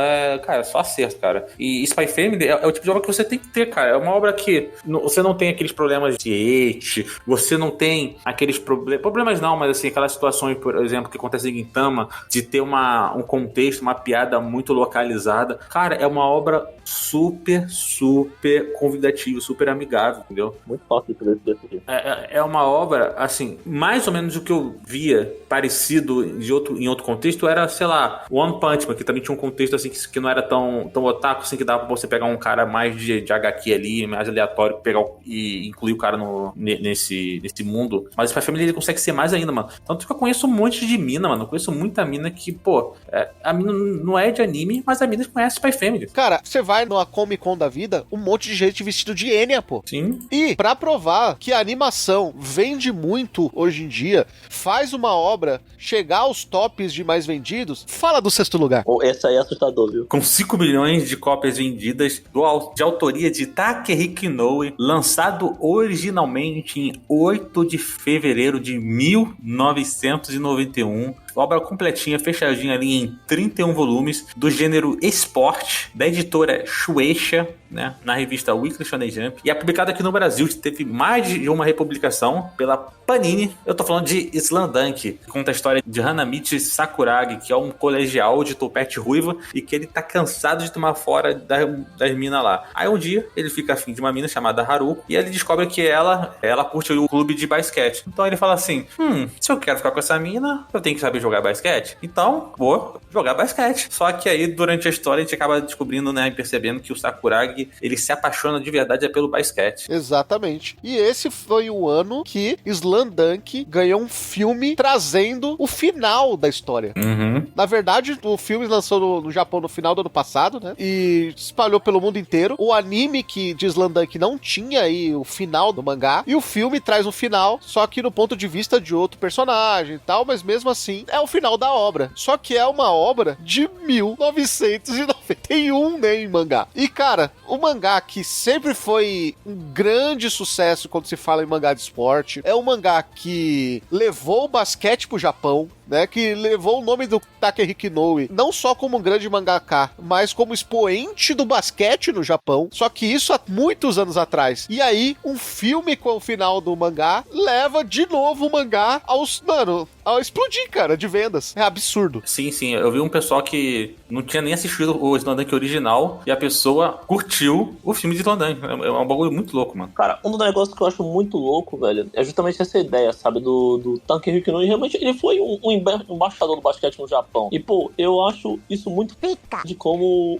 Speaker 3: cara, é só acerto, cara. E Spy Family é o tipo de obra que você tem que ter, cara. É uma obra que você não tem aqueles problemas de hate, você não tem aqueles problemas não, mas assim, aquelas situações, por exemplo, que acontecem em Gintama, de ter um contexto, uma piada muito localizada. Cara, é uma obra super, super convidativa, super amigável, entendeu?
Speaker 4: Muito fácil de decidir.
Speaker 3: É uma obra, assim, mais ou menos o que eu via parecido em outro contexto era, sei lá, One Punch Man, que também tinha um contexto assim que não era tão otaku, assim, que dava pra você pegar um cara mais de HQ ali, mais aleatório, e incluir o cara nesse mundo. Mas o Spy Family, ele consegue ser mais ainda, mano. Tanto que eu conheço um monte de mina, mano. Eu conheço muita mina que, pô, a mina não é de anime, mas a mina conhece Spy Family.
Speaker 2: Cara, você vai numa Comic Con da vida, um monte de gente vestido de Enya, pô.
Speaker 3: Sim.
Speaker 2: E, pra provar que a animação vende muito hoje em dia, faz uma obra chegar aos tops de mais vendidos, fala do Sexto Lugar.
Speaker 4: Essa aí é assustador, viu?
Speaker 3: Com 5 milhões de cópias vendidas, de autoria de Takehiko Inoue, lançado originalmente em 8 de fevereiro de 1991. Obra completinha, fechadinha ali em 31 volumes, do gênero esporte, da editora Shueisha, né, na revista Weekly Shonen Jump, e é publicada aqui no Brasil. Teve mais de uma republicação pela Panini. Eu tô falando de Slandunk, que conta a história de Hanamichi Sakuragi, que é um colegial de topete ruiva e que ele tá cansado de tomar fora das minas lá. Aí um dia ele fica afim de uma mina chamada Haruko, e ele descobre que ela curte o clube de basquete. Então ele fala assim, se eu quero ficar com essa mina, eu tenho que saber jogar basquete, então vou jogar basquete. Só que aí durante a história a gente acaba descobrindo, né, e percebendo que o Sakuragi, ele se apaixona de verdade pelo basquete.
Speaker 2: Exatamente. E esse foi o ano que Slandunk ganhou um filme trazendo o final da história.
Speaker 3: Uhum.
Speaker 2: Na verdade, o filme lançou no Japão no final do ano passado, né? E espalhou pelo mundo inteiro. O anime de Slandunk não tinha aí o final do mangá, e o filme traz um final, só que no ponto de vista de outro personagem e tal, mas mesmo assim é o final da obra. Só que é uma obra de 1991, né, em mangá. E, cara, o mangá que sempre foi um grande sucesso quando se fala em mangá de esporte, é um mangá que levou o basquete pro Japão, né, que levou o nome do Takehiko Inoue não só como um grande mangaka, mas como expoente do basquete no Japão, só que isso há muitos anos atrás. E aí, um filme com o final do mangá leva de novo o mangá a explodir, cara, de vendas. É absurdo.
Speaker 3: Sim, eu vi um pessoal que não tinha nem assistido o Slandunk original e a pessoa curtiu o filme de Slandunk. É um bagulho muito louco, mano.
Speaker 4: Cara, um dos negócios que eu acho muito louco, velho, é justamente essa ideia, sabe, do Takehiko Inoue. Realmente, ele foi um embaixador do basquete no Japão. E, pô, eu acho isso muito pica de como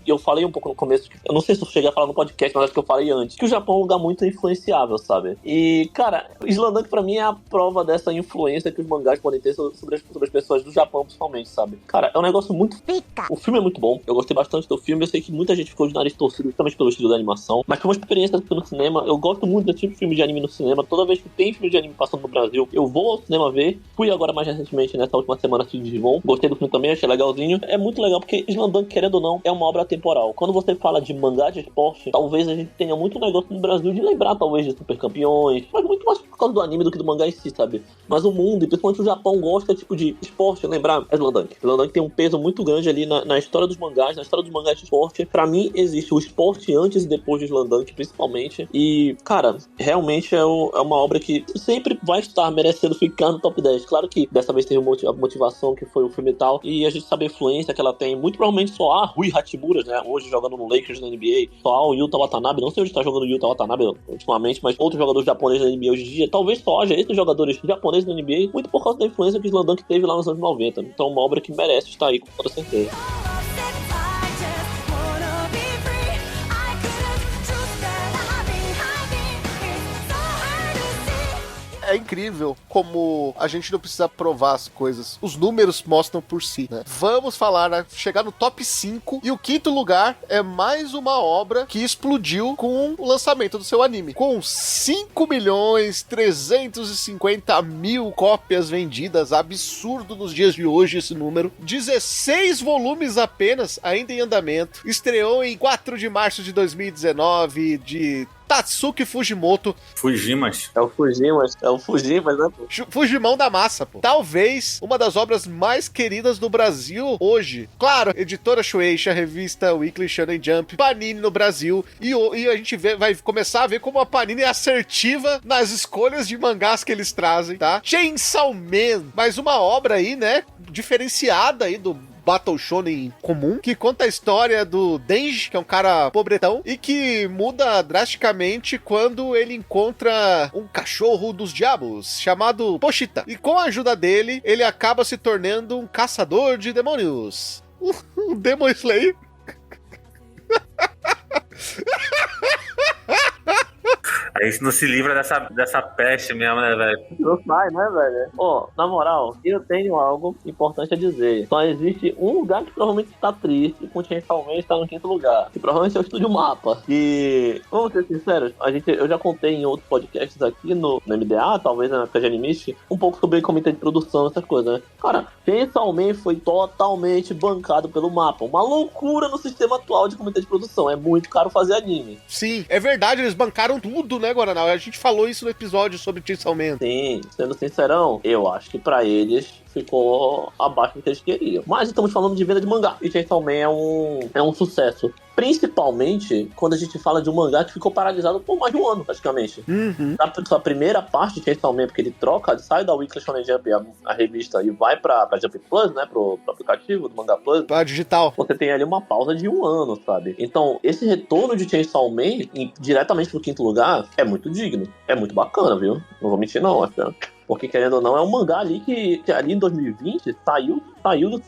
Speaker 4: eu falei um pouco no começo, eu não sei se eu cheguei a falar no podcast, mas acho que eu falei antes, que o Japão é um lugar muito influenciável, sabe? E, cara, o Slandunk pra mim é a prova dessa influência que os mangás podem ter sobre as pessoas do Japão, principalmente, sabe? Cara, é um negócio muito pica. O filme é muito bom, eu gostei bastante do filme, eu sei que muita gente ficou de nariz torcido, justamente pelo estilo da animação, mas foi uma experiência no cinema. Eu gosto muito desse tipo de filme de anime no cinema. Toda vez que tem filme de anime passando no Brasil, eu vou ao cinema ver. Fui agora mais recentemente, nessa última semana, de Digimon. Gostei do filme também, achei legalzinho. É muito legal, porque Slandunk, querendo ou não, é uma obra temporal. Quando você fala de mangá de esporte, talvez a gente tenha muito negócio no Brasil de lembrar, talvez, de Super Campeões, mas muito mais por causa do anime do que do mangá em si, sabe? Mas o mundo, e principalmente o Japão, gosta, tipo, de esporte, lembrar Slandunk. Slandunk tem um peso muito grande ali na história dos mangás, na história dos mangás de esporte. Pra mim, existe o esporte antes e depois de Slandunk, principalmente. E, cara, realmente é uma obra que sempre vai estar merecendo ficar no top 10. Claro que dessa vez teve a motivação que foi o filme e tal, e a gente sabe a influência que ela tem. Muito provavelmente só há Rui Hachimura, né, hoje jogando no Lakers na NBA, só há o Yuta Watanabe, não sei onde está jogando o Yuta Watanabe ultimamente, mas outros jogadores japoneses da NBA hoje em dia, talvez só haja esses jogadores japoneses da NBA, muito por causa da influência que o Slandunk teve lá nos anos 90. Então é uma obra que merece estar aí, com toda certeza.
Speaker 2: É incrível como a gente não precisa provar as coisas. Os números mostram por si, né? Vamos falar, né? Chegar no top 5. E o quinto lugar é mais uma obra que explodiu com o lançamento do seu anime. Com 5.350.000 cópias vendidas. Absurdo nos dias de hoje esse número. 16 volumes apenas, ainda em andamento. Estreou em 4 de março de 2019, de Tatsuki Fujimoto.
Speaker 3: Fujimas.
Speaker 4: É o Fujimas, né, pô?
Speaker 2: Fujimão da massa, pô. Talvez uma das obras mais queridas do Brasil hoje. Claro, editora Shueisha, revista Weekly Shonen Jump, Panini no Brasil. E a gente vai começar a ver como a Panini é assertiva nas escolhas de mangás que eles trazem, tá? Chainsaw Man, mais uma obra aí, né? Diferenciada aí do Battle Shonen comum, que conta a história do Denji, que é um cara pobretão, e que muda drasticamente quando ele encontra um cachorro dos diabos, chamado Pochita. E com a ajuda dele, ele acaba se tornando um caçador de demônios. Um Demon Slayer.
Speaker 3: A gente não se livra dessa peste mesmo, né, velho?
Speaker 4: Não sai, né, velho? Ó, na moral, eu tenho algo importante a dizer. Só existe um lugar que provavelmente está triste, com o Chainsaw Man está no quinto lugar. Que provavelmente é o Estúdio Mapa. E, vamos ser sinceros, eu já contei em outros podcasts aqui no MDA, talvez na época de Animist, um pouco sobre comitê de produção, essas coisas, né? Cara, Chainsaw Man foi totalmente bancado pelo Mapa. Uma loucura no sistema atual de comitê de produção. É muito caro fazer anime.
Speaker 2: Sim, é verdade, eles bancaram tudo, né, Guaraná? A gente falou isso no episódio sobre Chainsaw Man.
Speaker 4: Sim, sendo sincerão, eu acho que pra eles ficou abaixo do que eles queriam. Mas estamos falando de venda de mangá. E Chainsaw Man é um sucesso. Principalmente quando a gente fala de um mangá que ficou paralisado por mais de um ano, praticamente.
Speaker 2: Uhum.
Speaker 4: Na sua primeira parte de Chainsaw Man, porque ele sai da Weekly Shonen Jump, a revista, e vai pra Jump Plus, né, pro aplicativo do Manga Plus.
Speaker 2: Pra digital.
Speaker 4: Você tem ali uma pausa de um ano, sabe? Então, esse retorno de Chainsaw Man diretamente pro quinto lugar é muito digno. É muito bacana, viu? Não vou mentir, não, porque, querendo ou não, é um mangá ali que ali em 2020 saiu do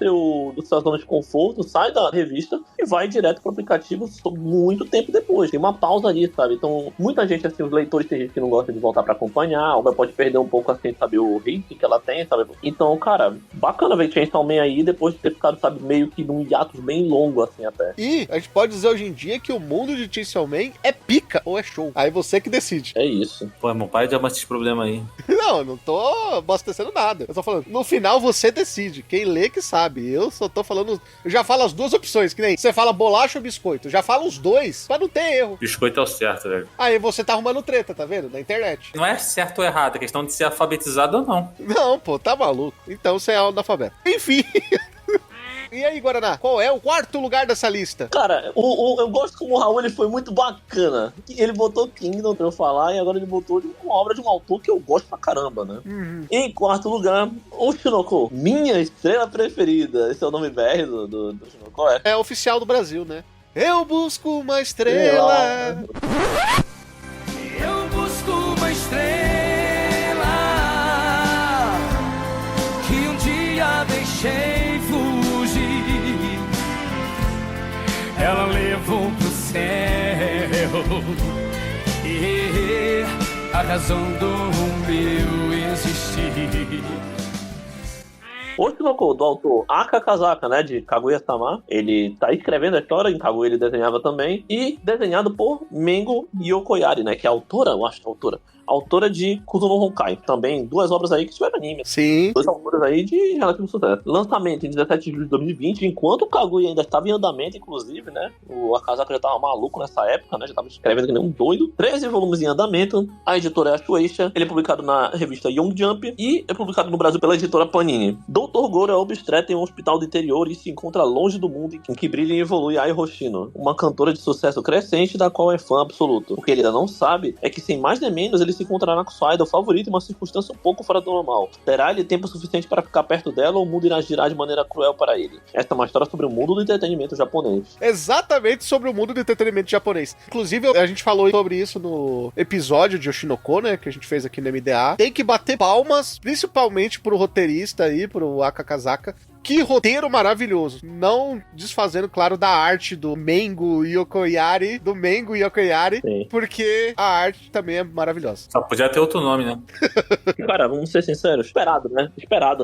Speaker 4: sua zona de conforto, sai da revista e vai direto pro aplicativo muito tempo depois. Tem uma pausa ali, sabe? Então, muita gente, assim, os leitores, tem gente que não gosta de voltar pra acompanhar, a obra pode perder um pouco, assim, sabe, o ritmo que ela tem, sabe? Então, cara, bacana ver Chainsaw Man aí, depois de ter ficado, sabe, meio que num hiatus bem longo, assim, até.
Speaker 2: E a gente pode dizer hoje em dia que o mundo de Chainsaw Man é pica ou é show. Aí você que decide.
Speaker 4: É isso.
Speaker 3: Pô, irmão, para de amar esses problemas aí.
Speaker 2: Não, eu não tô abastecendo nada. Eu tô falando, no final você decide. Quem lê que sabe. Eu só tô falando... Eu já falo as duas opções, que nem você fala bolacha ou biscoito. Eu já falo os dois, pra não ter erro.
Speaker 3: Biscoito é o certo, velho.
Speaker 2: Aí você tá arrumando treta, tá vendo? Na internet.
Speaker 3: Não é certo ou errado, é questão de ser alfabetizado ou não.
Speaker 2: Não, pô, tá maluco. Então você é analfabeto. Enfim... E aí, Guaraná, qual é o quarto lugar dessa lista?
Speaker 4: Cara, eu gosto como o Raul ele foi muito bacana. Ele botou Kingdom pra eu falar e agora ele botou uma obra de um autor que eu gosto pra caramba, né? Em quarto lugar, o Oshinoko, minha estrela preferida. Esse é o nome BR do Oshinoko, é?
Speaker 2: É oficial do Brasil, né? Eu busco uma estrela.
Speaker 5: Eu busco uma estrela que um dia deixei fugir. Ela levou pro céu e a razão do meu existir.
Speaker 4: Oshinoko, do autor Aka Kazaka, né, de Kaguya-sama. Ele tá escrevendo a história, em Kaguya ele desenhava também, e desenhado por Mengo Yokoyari, né, que é a autora, eu acho que é a autora de Kuzuno Honkai. Também duas obras aí que tiveram anime.
Speaker 2: Sim.
Speaker 4: Dois autores aí de relativo sucesso. Lançamento em 17 de julho de 2020, enquanto o Kaguya ainda estava em andamento, inclusive, né? O Akazaka já tava maluco nessa época, né? Já tava escrevendo que nem um doido. 13 volumes em andamento. A editora é a Shueisha. Ele é publicado na revista Young Jump e é publicado no Brasil pela editora Panini. Dr. Goro é obstetra em um hospital do interior e se encontra longe do mundo em que brilha e evolui Ai Hoshino, uma cantora de sucesso crescente da qual é fã absoluto. O que ele ainda não sabe é que, sem mais nem menos, ele se encontrará com sua idol favorita em uma circunstância um pouco fora do normal. Terá ele tempo suficiente para ficar perto dela ou o mundo irá girar de maneira cruel para ele? Esta é uma história sobre o mundo do entretenimento japonês.
Speaker 2: Exatamente sobre o mundo do entretenimento japonês. Inclusive, a gente falou sobre isso no episódio de Oshinoko, né, que a gente fez aqui no MDA. Tem que bater palmas, principalmente pro roteirista aí, pro Aka Kazaka. Que roteiro maravilhoso. Não desfazendo, claro, da arte do Mengo Yokoyari. Sim. Porque a arte também é maravilhosa.
Speaker 3: Só podia ter outro nome, né?
Speaker 4: Cara, vamos ser sinceros. Esperado, né? Esperado.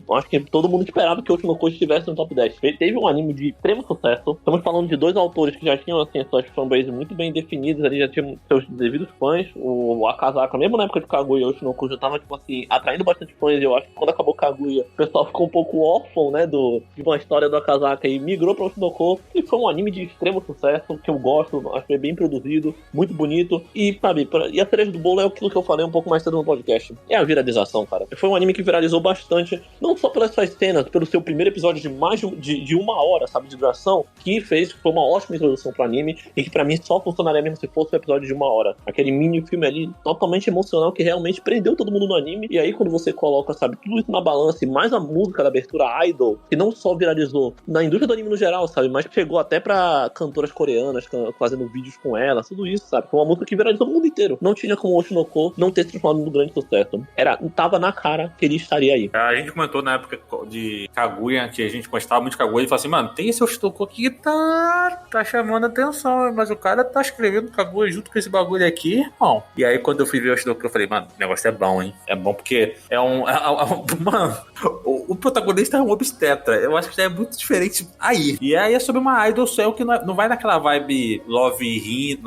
Speaker 4: Eu acho que todo mundo esperava que o Oshinoko estivesse no top 10. Teve um anime de extremo sucesso. Estamos falando de dois autores que já tinham, assim, suas fanbases muito bem definidas ali, já tinham seus devidos fãs. O Akazaka, mesmo na época de Kaguya, o Oshinoko já tava, tipo assim, atraindo bastante fãs. E eu acho que quando acabou Kaguya, o pessoal ficou um pouco órfão, né, de uma história do Akazaka e migrou para o Oshinoko. E foi um anime de extremo sucesso, que eu gosto, acho que é bem produzido, muito bonito. E, sabe, e a cereja do bolo é aquilo que eu falei um pouco mais cedo no podcast. É a viralização, cara. Foi um anime que viralizou bastante, não só pelas suas cenas, pelo seu primeiro episódio de mais de uma hora, sabe, de duração, que foi uma ótima introdução pro anime, e que pra mim só funcionaria mesmo se fosse um episódio de uma hora. Aquele mini filme ali, totalmente emocional, que realmente prendeu todo mundo no anime. E aí, quando você coloca, sabe, tudo isso na balança, e mais a música da abertura Idol, que não só viralizou na indústria do anime no geral, sabe, mas chegou até pra cantoras coreanas fazendo vídeos com ela, tudo isso, sabe. Foi uma música que viralizou no mundo inteiro. Não tinha como o Oshinoko não ter se transformado num grande sucesso. Tava na cara que ele estaria aí.
Speaker 3: A gente comentou na época de Kaguya, que a gente gostava muito de Kaguya, e falou assim, mano, tem esse Oshinoko aqui que tá chamando atenção, mas o cara tá escrevendo Kaguya junto com esse bagulho aqui, irmão. E aí, quando eu fui ver o Oshinoko, eu falei, mano, o negócio é bom, hein? É bom porque mano, o protagonista é um obstetra. Eu acho que já é muito diferente aí. E aí é sobre uma idol cell que não vai naquela vibe Love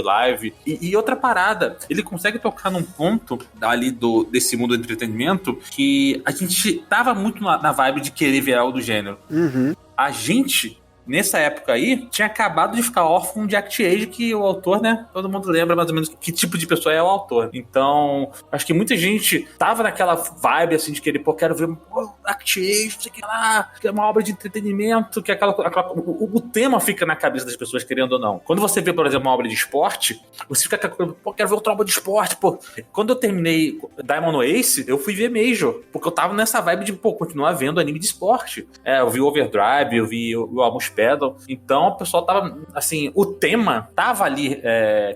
Speaker 3: Live. E outra parada, ele consegue tocar num ponto ali desse mundo do entretenimento que a gente tava muito na vibe de querer virar o do gênero.
Speaker 2: Uhum.
Speaker 3: A gente, nessa época aí, tinha acabado de ficar órfão de ActAge, que o autor, né, todo mundo lembra mais ou menos que tipo de pessoa é o autor. Então, acho que muita gente tava naquela vibe, assim, de querer, quero ver ActAge, não sei o que lá, que é uma obra de entretenimento, que é o tema fica na cabeça das pessoas, querendo ou não. Quando você vê, por exemplo, uma obra de esporte, você fica com aquela coisa, quero ver outra obra de esporte, Quando eu terminei Diamond Ace, eu fui ver Major, porque eu tava nessa vibe de, continuar vendo anime de esporte. Eu vi o Overdrive, eu vi o Almost Pedal. Então, o pessoal tava, assim, o tema tava ali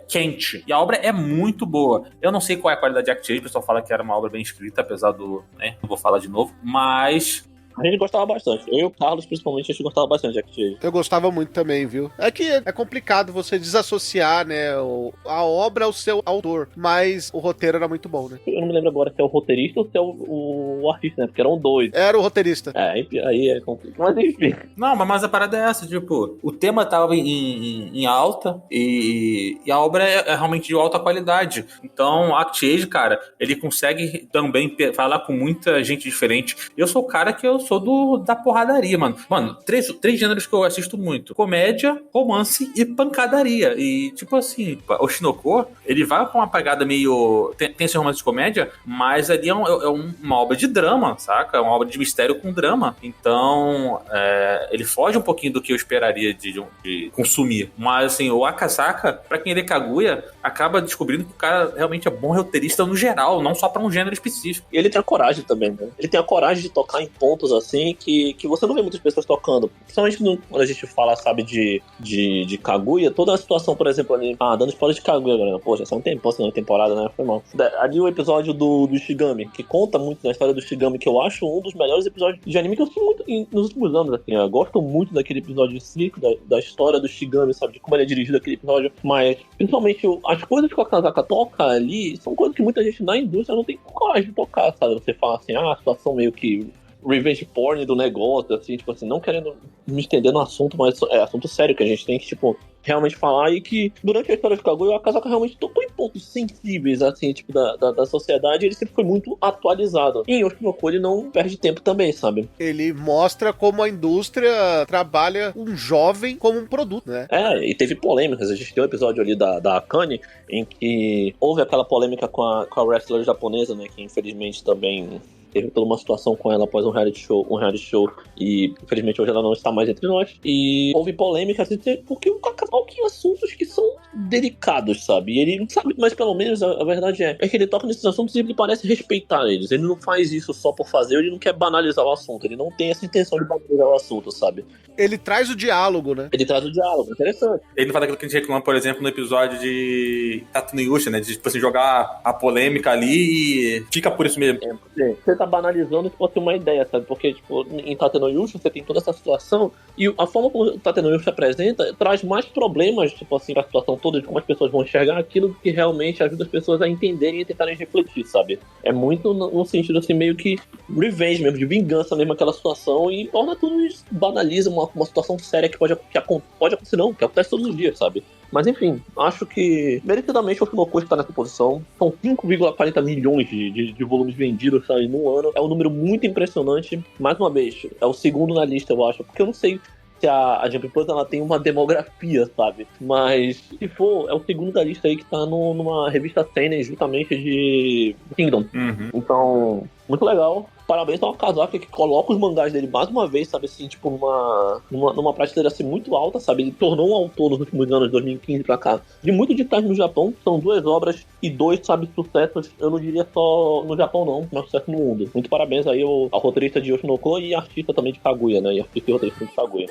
Speaker 3: quente. E a obra é muito boa. Eu não sei qual é a qualidade de ActAge, o pessoal fala que era uma obra bem escrita, apesar do, né, não vou falar de novo, mas
Speaker 4: A gente gostava bastante. Eu e o Carlos, principalmente, a gente gostava bastante de ActAge.
Speaker 2: Eu gostava muito também, viu? É que é complicado você desassociar, né, a obra ao seu autor, mas o roteiro era muito bom, né?
Speaker 4: Eu não me lembro agora se é o roteirista ou se é o artista, né? Porque eram dois.
Speaker 2: Era o roteirista.
Speaker 4: Aí é complicado. Mas enfim.
Speaker 3: Não, mas a parada é essa, tipo, o tema tava em alta e a obra é realmente de alta qualidade. Então, o ActAge, cara, ele consegue também falar com muita gente diferente. Eu sou o cara que eu sou da porradaria, mano. Mano, três gêneros que eu assisto muito: comédia, romance e pancadaria. E, tipo assim, o Oshinoko, ele vai com uma pegada meio... Tem esse romance de comédia, mas ali é uma obra de drama, saca? É uma obra de mistério com drama. Então, ele foge um pouquinho do que eu esperaria de consumir. Mas, assim, o Akasaka, pra quem lê Kaguya, acaba descobrindo que o cara realmente é bom roteirista no geral, não só pra um gênero específico.
Speaker 4: E ele tem a coragem também, né? Ele tem a coragem de tocar em pontos, assim, que você não vê muitas pessoas tocando. Principalmente quando a gente fala, sabe, de Kaguya, toda a situação, por exemplo, ali... dando spoiler de Kaguya, galera. Pô, já são um tempo, assim, na temporada, né? Foi mal. Ali o episódio do Shigami, que conta muito da história do Shigami, que eu acho um dos melhores episódios de anime que eu assisti muito nos últimos anos, assim. Eu gosto muito daquele episódio em si, da história do Shigami, sabe? De como ele é dirigido aquele episódio. Mas, principalmente, as coisas que o Akasaka toca ali são coisas que muita gente na indústria não tem coragem de tocar, sabe? Você fala assim, a situação meio que revenge porn do negócio, assim, tipo assim, não querendo me estender no assunto, mas é assunto sério que a gente tem que, tipo, realmente falar, e que durante a história de Kaguya, o Akasaka realmente tocou em pontos sensíveis, assim, tipo, da sociedade, e ele sempre foi muito atualizado. E em Oshinoko ele não perde tempo também, sabe?
Speaker 2: Ele mostra como a indústria trabalha um jovem como um produto, né?
Speaker 4: E teve polêmicas. A gente tem um episódio ali da Akane, em que houve aquela polêmica com a wrestler japonesa, né, que infelizmente também... teve toda uma situação com ela após um reality show, e infelizmente hoje ela não está mais entre nós, e houve polêmica assim, porque o Kakao tem assuntos que são delicados, sabe? E ele sabe, mas pelo menos a verdade é que ele toca nesses assuntos e ele parece respeitar eles. Ele não faz isso só por fazer, ele não quer banalizar o assunto, ele não tem essa intenção de banalizar o assunto, sabe?
Speaker 2: Ele traz o diálogo, né?
Speaker 4: Ele traz o diálogo, interessante.
Speaker 3: Ele não faz aquilo que a gente reclama, por exemplo, no episódio de Tato no Yusha, né? De, tipo assim, jogar a polêmica ali e fica por isso mesmo.
Speaker 4: Você tá banalizando se fosse uma ideia, sabe? Porque, tipo, em Tate no Yusha você tem toda essa situação, e a forma como o Tate no Yusha apresenta traz mais problemas, tipo assim, pra situação toda, de como as pessoas vão enxergar aquilo, que realmente ajuda as pessoas a entenderem e tentarem refletir, sabe? É muito no sentido, assim, meio que revenge mesmo, de vingança mesmo, aquela situação, e torna tudo isso, banaliza uma situação séria que pode acontecer, não, que acontece todos os dias, sabe? Mas enfim, acho que merecidamente o Oshinoko está nessa posição. São 5,40 milhões de volumes vendidos, sabe, no ano. É um número muito impressionante. Mais uma vez, é o segundo na lista, eu acho. Porque eu não sei se a Jump Plus ela tem uma demografia, sabe? Mas se for, é o segundo da lista aí que tá numa revista seinen, justamente de Kingdom.
Speaker 3: Uhum.
Speaker 4: Então, muito legal. Parabéns ao Akasaka, que coloca os mangás dele mais uma vez, sabe, assim, tipo, numa prateleira assim muito alta, sabe? Ele tornou um autor nos últimos anos, de 2015 pra cá, de muito destaque no Japão. São 2 obras e 2, sabe, sucessos, eu não diria só no Japão não, mas sucesso no mundo. Muito parabéns aí ao roteirista de Oshinoko e artista também de Kaguya, né? E artista e roteirista de Kaguya.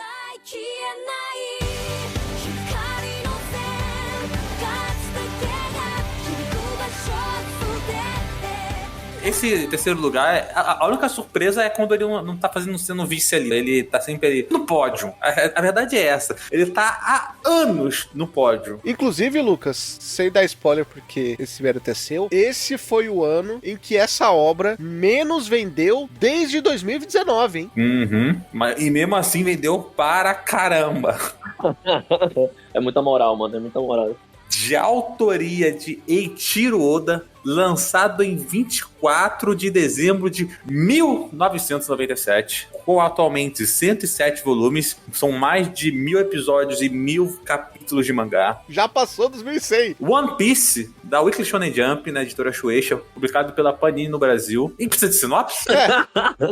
Speaker 3: Esse terceiro lugar, a única surpresa é quando ele não tá sendo vice ali. Ele tá sempre ali no pódio. A verdade é essa. Ele tá há anos no pódio.
Speaker 2: Inclusive, Lucas, sem dar spoiler porque esse mérito é seu, esse foi o ano em que essa obra menos vendeu desde 2019, hein?
Speaker 3: Uhum. E mesmo assim vendeu para caramba.
Speaker 4: É muita moral, mano. É muita moral.
Speaker 3: De autoria de Eiichiro Oda, lançado em 24 de dezembro de 1997, com atualmente 107 volumes, são mais de 1000 episódios e 1000 capítulos de mangá.
Speaker 2: Já passou 2100.
Speaker 3: One Piece, da Weekly Shonen Jump, na editora Shueisha, publicado pela Panini no Brasil. E precisa de sinopse?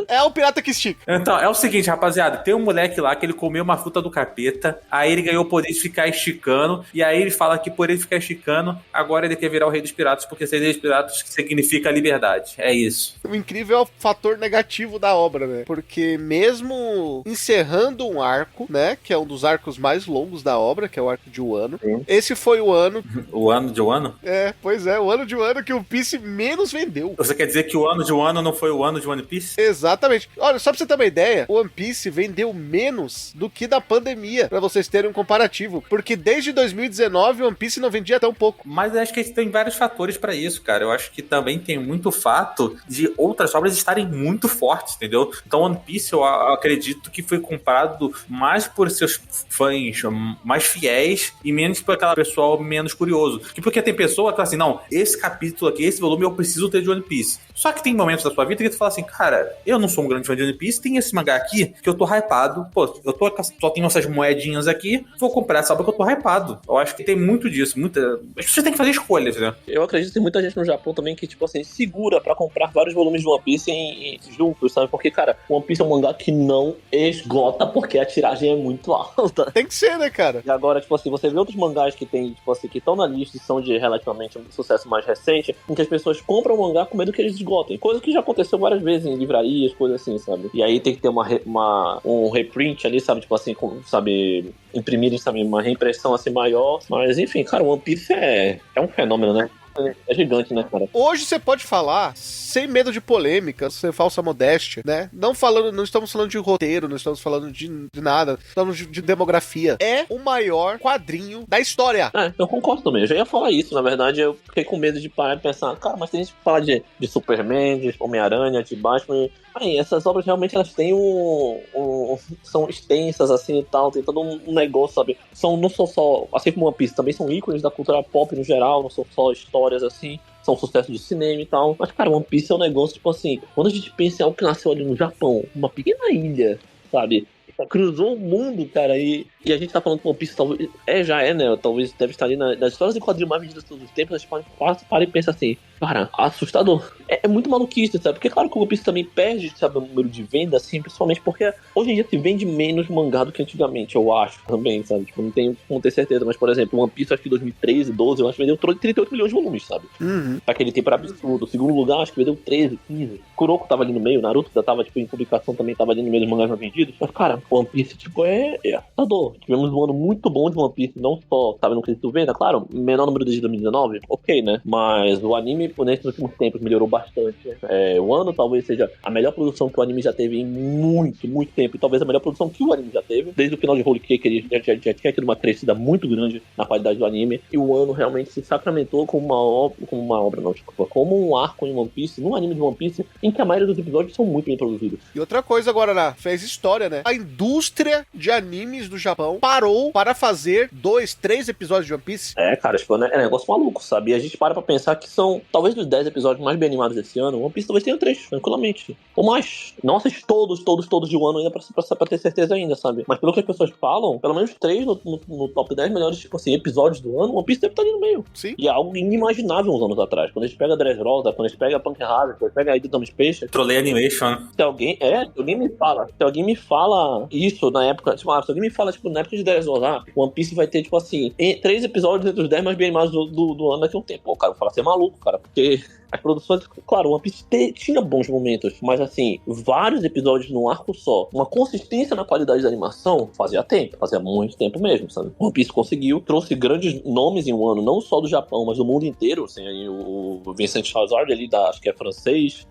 Speaker 2: É o pirata que estica.
Speaker 3: Então, é o seguinte, rapaziada, tem um moleque lá que ele comeu uma fruta do capeta, aí ele ganhou o poder de ficar esticando, e aí ele fala que por ele ficar esticando, agora ele quer virar o rei dos piratas, porque ser rei dos piratas significa liberdade. É isso.
Speaker 2: O incrível é o fator negativo da obra, né? Porque mesmo encerrando um arco, né? Que é um dos arcos mais longos da obra, que é o arco de Wano. Esse foi o ano...
Speaker 3: O ano de Wano?
Speaker 2: Pois é, o ano de Wano que o One Piece menos vendeu.
Speaker 3: Você quer dizer que o ano de Wano não foi o ano de One Piece?
Speaker 2: Exatamente. Olha, só pra você ter uma ideia, o One Piece vendeu menos do que da pandemia, pra vocês terem um comparativo. Porque desde 2019 o One Piece não vendia tão pouco.
Speaker 3: Mas acho que tem vários fatores pra isso, cara. cara, eu acho que também tem muito fato de outras obras estarem muito fortes, entendeu? Então One Piece eu acredito que foi comprado mais por seus fãs mais fiéis e menos por aquela pessoa menos curioso. Porque tem pessoa que fala assim, não, esse capítulo aqui, esse volume eu preciso ter de One Piece. Só que tem momentos da sua vida que tu fala assim, cara, eu não sou um grande fã de One Piece, tem esse mangá aqui que eu tô hypado, pô, só tenho essas moedinhas aqui, vou comprar essa obra que eu tô hypado. Eu acho que tem muito disso, as pessoas têm que fazer escolhas, né?
Speaker 4: Eu acredito que tem muita gente no Japão também que, tipo assim, segura pra comprar vários volumes de One Piece juntos, sabe? Porque, cara, One Piece é um mangá que não esgota porque a tiragem é muito alta.
Speaker 2: Tem que ser, né, cara?
Speaker 4: E agora, tipo assim, você vê outros mangás que tem, tipo assim, que estão na lista e são de relativamente um sucesso mais recente, em que as pessoas compram o mangá com medo que eles esgotem. Coisa que já aconteceu várias vezes em livrarias, coisas assim, sabe? E aí tem que ter um reprint ali, sabe? Tipo assim, sabe, imprimirem, sabe, uma reimpressão assim maior. Mas, enfim, cara, o One Piece é um fenômeno, né? É gigante, né, cara?
Speaker 2: Hoje você pode falar sem medo de polêmica, sem falsa modéstia, né? Não estamos falando de roteiro, não estamos falando de nada, estamos de demografia. É o maior quadrinho da história.
Speaker 4: Eu concordo também. Eu já ia falar isso, na verdade, eu fiquei com medo de parar e pensar, cara, mas tem gente que fala de Superman, de Homem-Aranha, de Batman. Aí, essas obras realmente elas têm são extensas assim e tal, tem todo um negócio, sabe? Não são só, assim como One Piece, também são ícones da cultura pop no geral, não são só histórias assim, são sucesso de cinema e tal. Mas, cara, One Piece é um negócio, tipo assim, quando a gente pensa em algo que nasceu ali no Japão, uma pequena ilha, sabe? Cruzou o mundo, cara, e a gente tá falando que One Piece talvez né? Talvez deve estar ali nas histórias de quadrinhos mais vendidas de todos os tempos. A gente para e pensa assim, cara, assustador. É muito maluquice, sabe? Porque claro que o One Piece também perde, sabe, o número de venda, assim, principalmente porque hoje em dia se vende menos mangá do que antigamente, eu acho, também, sabe? Tipo, não tenho como ter certeza, mas, por exemplo, One Piece, acho que em 2013, 12, eu acho que vendeu 38 milhões de volumes, sabe? Aquele tempo era absurdo. O segundo lugar, acho que vendeu 13, 15. Kuroko tava ali no meio, Naruto já tava, tipo, em publicação também, tava ali no meio dos mangás mais vendidos. Mas, cara, One Piece, tipo, é assustador. Tivemos um ano muito bom de One Piece, não só, sabe, no quesito venda, claro, menor número desde 2019, ok, né? Mas o anime, nesses últimos tempos, melhorou bastante. O ano talvez seja a melhor produção que o anime já teve em muito, muito tempo, e talvez a melhor produção que o anime já teve. Desde o final de Holy Cake, ele já tinha tido uma crescida muito grande na qualidade do anime, e o ano realmente se sacramentou como um arco em One Piece, num anime de One Piece, em que a maioria dos episódios são muito bem produzidos.
Speaker 2: E outra coisa agora, fez história, né? A indústria de animes do Japão parou para fazer 2, 3 episódios de One Piece.
Speaker 4: Cara, tipo, é negócio maluco, sabe? E a gente para pra pensar que são, talvez dos 10 episódios mais bem animados desse ano, One Piece talvez tenha 3, tranquilamente. Ou mais. Não assisti todos de um ano ainda pra ter certeza ainda, sabe? Mas pelo que as pessoas falam, pelo menos 3 no top 10 melhores, tipo assim, episódios do ano, One Piece deve estar ali no meio.
Speaker 2: Sim.
Speaker 4: E é algo inimaginável uns anos atrás. Quando a gente pega Dressrosa, quando a gente pega Punk Hazard, quando a gente pega a Idol Space.
Speaker 3: Trolley Animation.
Speaker 4: Se alguém me fala isso na época, tipo, se alguém me fala, tipo, na época de Dressrosa, One Piece vai ter, tipo assim, 3 episódios entre os 10 mais bem animados do ano daqui a um tempo. Pô, cara, eu falo assim, é maluco, cara, porque as produções, claro, One Piece tinha bons momentos, mas assim, vários episódios num arco só, uma consistência na qualidade da animação, fazia muito tempo mesmo, sabe? One Piece conseguiu, trouxe grandes nomes em um ano, não só do Japão, mas do mundo inteiro, assim, aí o Vincent Hazard ali, acho que é francês,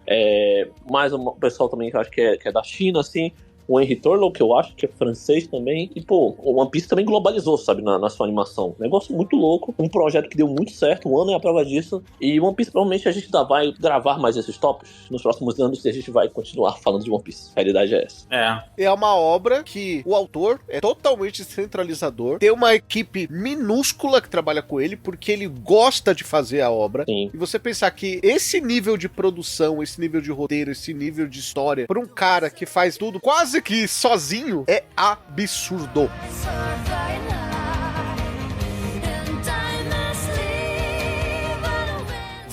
Speaker 4: mais um pessoal também que eu acho que é da China, assim, o Henry Turlow, que eu acho que é francês também. E, pô, o One Piece também globalizou, sabe, na sua animação. Negócio muito louco. Um projeto que deu muito certo. Um ano é a prova disso. E One Piece, provavelmente, a gente ainda vai gravar mais esses tópicos nos próximos anos e a gente vai continuar falando de One Piece. A realidade é essa.
Speaker 2: É uma obra que o autor é totalmente centralizador. Tem uma equipe minúscula que trabalha com ele, porque ele gosta de fazer a obra.
Speaker 4: Sim.
Speaker 2: E você pensar que esse nível de produção, esse nível de roteiro, esse nível de história, para um cara que faz tudo quase que sozinho, é absurdo.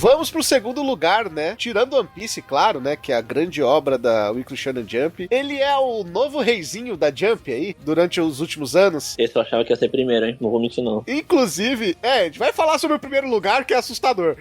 Speaker 2: Vamos pro segundo lugar, né? Tirando One Piece, claro, né? Que é a grande obra da Weekly Shonen Jump. Ele é o novo reizinho da Jump aí, durante os últimos anos.
Speaker 4: Esse eu achava que ia ser primeiro, hein? Não vou mentir, não.
Speaker 2: Inclusive, a gente vai falar sobre o primeiro lugar, que é assustador.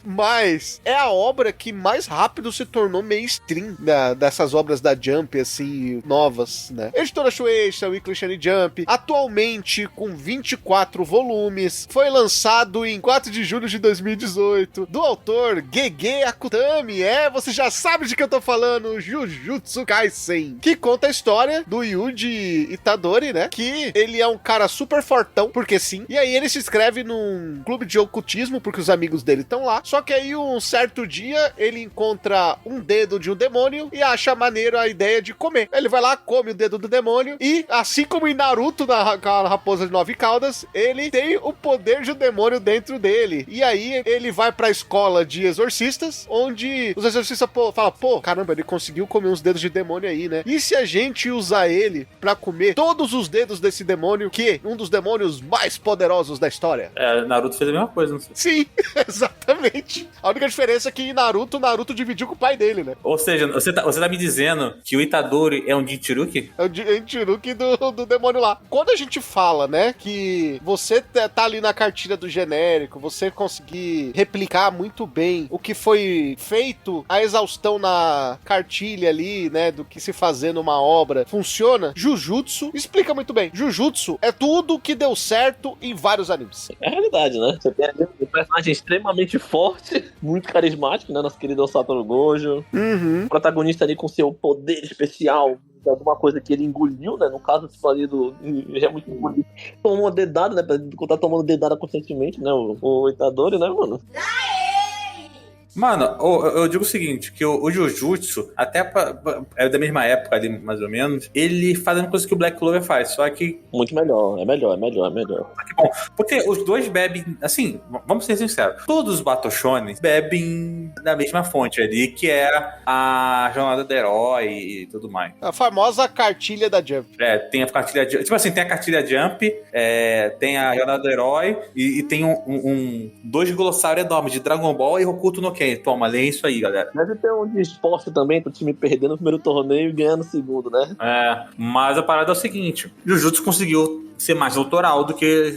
Speaker 2: Mas é a obra que mais rápido se tornou mainstream dessas obras da Jump, assim, novas, né? Editora Shueisha, Weekly Shonen Jump, atualmente com 24 volumes. Foi lançado em 4 de julho de 2018. do autor Gege Akutami. Você já sabe de que eu tô falando, Jujutsu Kaisen, que conta a história do Yuji Itadori, né? Que ele é um cara super fortão, porque sim. E aí ele se inscreve num clube de ocultismo, porque os amigos dele estão lá. Só que aí um certo dia ele encontra um dedo de um demônio e acha maneiro a ideia de comer. Ele vai lá, come o dedo do demônio e, assim como em Naruto, na Raposa de 9 Caudas, ele tem o poder de um demônio dentro dele. E aí ele vai pra escola de exorcistas, onde os exorcistas falam, caramba, ele conseguiu comer uns dedos de demônio aí, né? E se a gente usar ele pra comer todos os dedos desse demônio, que é um dos demônios mais poderosos da história?
Speaker 3: Naruto fez a mesma coisa, não sei.
Speaker 2: Sim, exatamente. A única diferença é que em Naruto dividiu com o pai dele, né?
Speaker 3: Ou seja, você tá me dizendo que o Itadori é um Jinchuruki?
Speaker 2: É o Jinchuruki do demônio lá. Quando a gente fala, né, que você tá ali na cartilha do genérico, você conseguir replicar muito bem o que foi feito, a exaustão na cartilha ali, né, do que se fazer numa obra, funciona, Jujutsu explica muito bem. Jujutsu é tudo que deu certo em vários animes.
Speaker 4: É a realidade, né? Você tem um personagem extremamente forte, muito carismático, né? Nosso querido Satoru Gojo. O protagonista ali com seu poder especial, de alguma coisa que ele engoliu, né? No caso, tipo ali é muito engolido. Tomou uma dedada, né? Tá tomando dedada constantemente, né? O Itadori, né, mano?
Speaker 3: Mano, eu digo o seguinte, que o Jujutsu, até é da mesma época ali, mais ou menos, ele faz uma coisa que o Black Clover faz, só que...
Speaker 4: Muito melhor, é melhor.
Speaker 3: Que bom, porque os dois bebem, assim, vamos ser sinceros, todos os Battle Shonen bebem da mesma fonte ali, que é a jornada do herói e tudo mais.
Speaker 2: A famosa cartilha da Jump.
Speaker 3: Tem a cartilha Jump, tipo assim, tem a cartilha Jump, tem a jornada do herói e tem dois glossários enormes de Dragon Ball e Hokuto no Ken. Toma, lê isso aí, galera.
Speaker 4: Deve ter um de esporte também pro time perder no primeiro torneio e ganhar no segundo, né?
Speaker 3: Mas a parada é o seguinte, Jujutsu conseguiu ser mais autoral do que